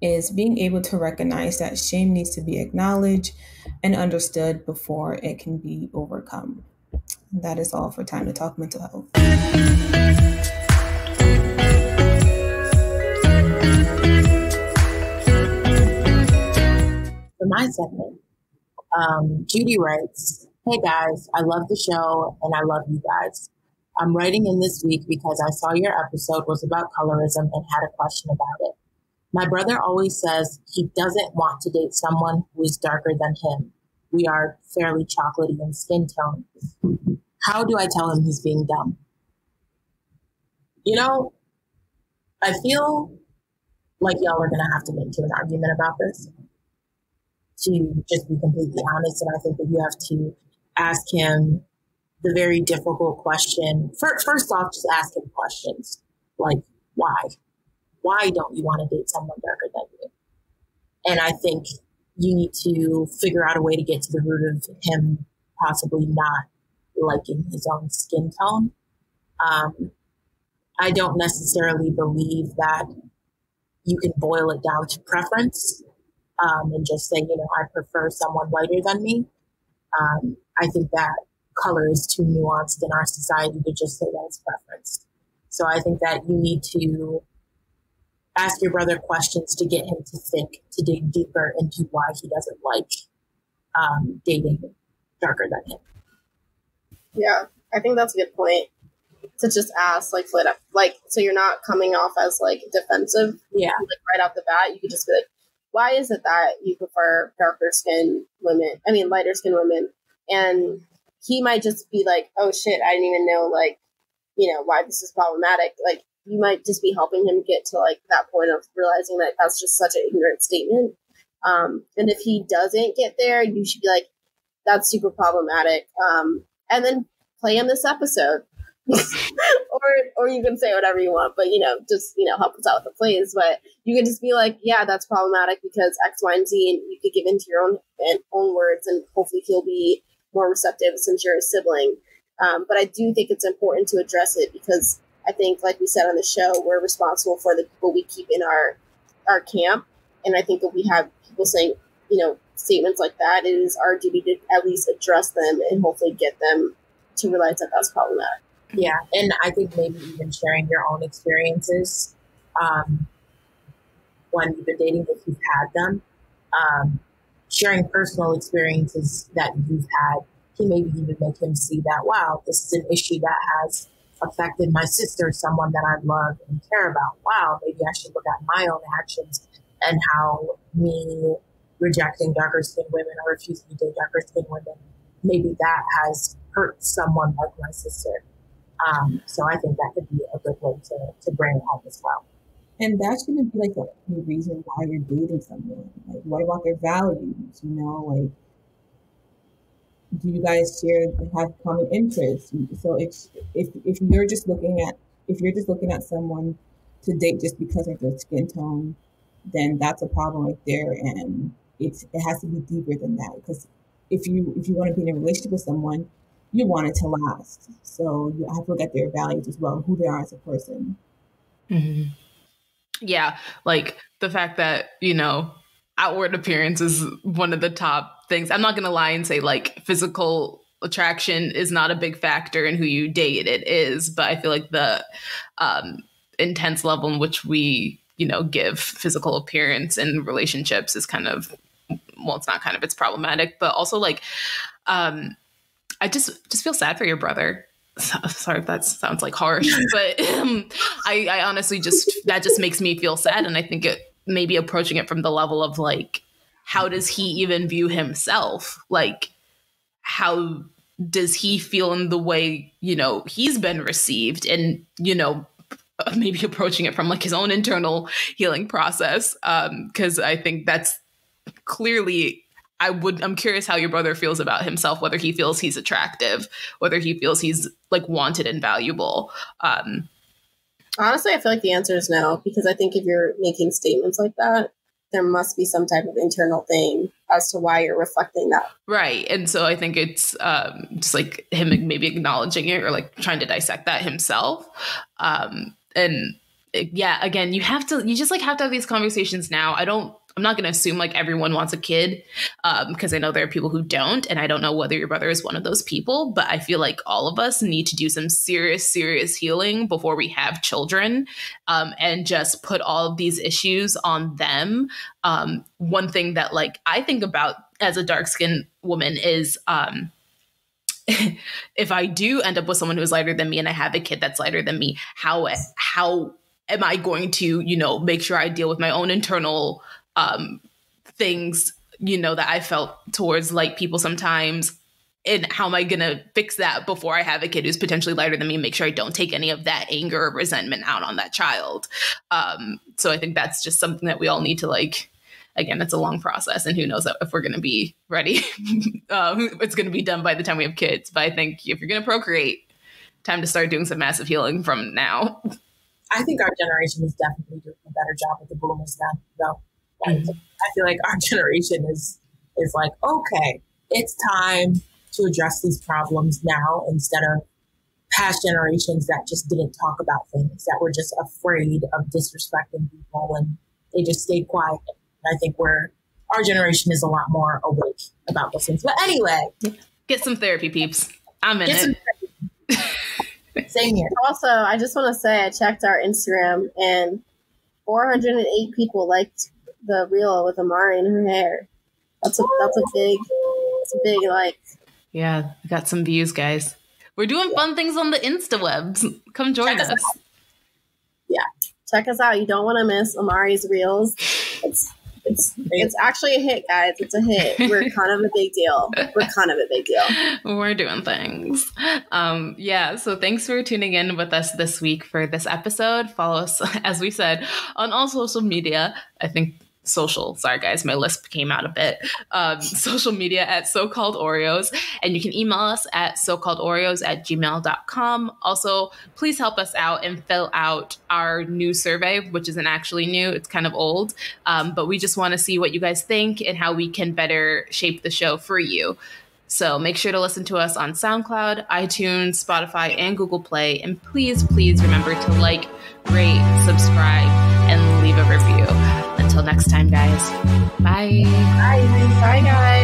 is being able to recognize that shame needs to be acknowledged and understood before it can be overcome. That is all for Time to Talk Mental Health. For my segment, Judy writes, "Hey guys, I love the show and I love you guys. I'm writing in this week because I saw your episode was about colorism and had a question about it. My brother always says he doesn't want to date someone who is darker than him. We are fairly chocolatey in skin tone. How do I tell him he's being dumb?" You know, I feel like y'all are going to have to get into an argument about this, to just be completely honest. And I think that you have to ask him the very difficult question. First off, just ask him questions like, why? Why don't you want to date someone darker than you? And I think you need to figure out a way to get to the root of him possibly not liking his own skin tone. I don't necessarily believe that you can boil it down to preference and just say, I prefer someone lighter than me. I think that color is too nuanced in our society to just say that it's preference. So I think that you need to ask your brother questions to get him to think, to dig deeper into why he doesn't like dating darker than him. Yeah, I think that's a good point. To just ask, like, flat up, like, so you're not coming off as like defensive. Yeah. Like right off the bat, you could just be like, why is it that you prefer lighter skinned women? And he might just be like, oh shit, I didn't even know, like, why this is problematic. Like, you might just be helping him get to like that point of realizing that that's just such an ignorant statement. And if he doesn't get there, you should be like, that's super problematic. And then play him this episode. or you can say whatever you want, but just help us out with the plays. But you can just be like, yeah, that's problematic because X, Y, and Z, and you could give into your own words, and hopefully he'll be more receptive since you're a sibling. But I do think it's important to address it because I think, like we said on the show, we're responsible for the people we keep in our camp, and I think if we have people saying statements like that, it is our duty to at least address them and hopefully get them to realize that that's problematic. Yeah, and I think maybe even sharing your own experiences when you've been dating, if you've had them, sharing personal experiences that you've had can maybe even make him see that, wow, this is an issue that has affected my sister, someone that I love and care about. Wow, maybe I should look at my own actions and how me rejecting darker skinned women or refusing to date darker skinned women, maybe that has hurt someone like my sister. So I think that could be a good way to bring it home as well. And that shouldn't be like the only reason why you're dating someone. Like, what about their values? Like, do you guys have common interests? So it's if you're just looking at someone to date just because of their skin tone, then that's a problem right there, and it has to be deeper than that. Because if you want to be in a relationship with someone, you want it to last. So you have to look at their values as well, who they are as a person. Mm-hmm. Yeah, like the fact that, outward appearance is one of the top things. I'm not going to lie and say like physical attraction is not a big factor in who you date. It is, but I feel like the intense level in which we, give physical appearance in relationships is kind of, well, it's not kind of, it's problematic, but also like, I just feel sad for your brother. Sorry if that sounds like harsh, but I honestly that just makes me feel sad. And I think it maybe approaching it from the level of like, how does he even view himself? Like, how does he feel in the way, he's been received, and, maybe approaching it from like his own internal healing process. 'Cause I think that's clearly, I'm curious how your brother feels about himself, whether he feels he's attractive, whether he feels he's like wanted and valuable. Honestly, I feel like the answer is no, because I think if you're making statements like that, there must be some type of internal thing as to why you're reflecting that. Right. And so I think it's just like him maybe acknowledging it or like trying to dissect that himself. And yeah, again, you just like have to have these conversations now. I'm not going to assume like everyone wants a kid because I know there are people who don't. And I don't know whether your brother is one of those people, but I feel like all of us need to do some serious healing before we have children and just put all of these issues on them. One thing that like I think about as a dark-skinned woman is if I do end up with someone who's lighter than me and I have a kid that's lighter than me, how am I going to, make sure I deal with my own internal things, that I felt towards light people sometimes, and how am I going to fix that before I have a kid who's potentially lighter than me, and make sure I don't take any of that anger or resentment out on that child. So I think that's just something that we all need to like, again, it's a long process, and who knows if we're going to be ready. It's going to be done by the time we have kids. But I think if you're going to procreate, time to start doing some massive healing from now. I think our generation is definitely doing a better job with the boomers now, though. Like, I feel like our generation is like, okay, it's time to address these problems now instead of past generations that just didn't talk about things, that were just afraid of disrespecting people and they just stayed quiet. And I think our generation is a lot more awake about those things. But anyway. Get some therapy, peeps. I'm in it. Same here. Also, I just want to say I checked our Instagram and 408 people liked the reel with Amari in her hair. That's a big like. Yeah, we got some views, guys. We're doing fun things on the Insta webs. Come join us. Yeah, check us out. You don't want to miss Amari's reels. It's It's actually a hit, guys. It's a hit. We're kind of a big deal. We're doing things. Yeah. So thanks for tuning in with us this week for this episode. Follow us, as we said, on all social media. I think sorry guys, my lisp came out a bit. Social media at So-Called Oreos, and you can email us at socalledoreos@gmail.com. Also, please help us out and fill out our new survey, which isn't actually new, it's kind of old, but we just want to see what you guys think and how we can better shape the show for you. So make sure to listen to us on SoundCloud, iTunes, Spotify, and Google Play. And please remember to like, rate, subscribe, and leave a review. Until next time, guys. Bye. Bye, guys.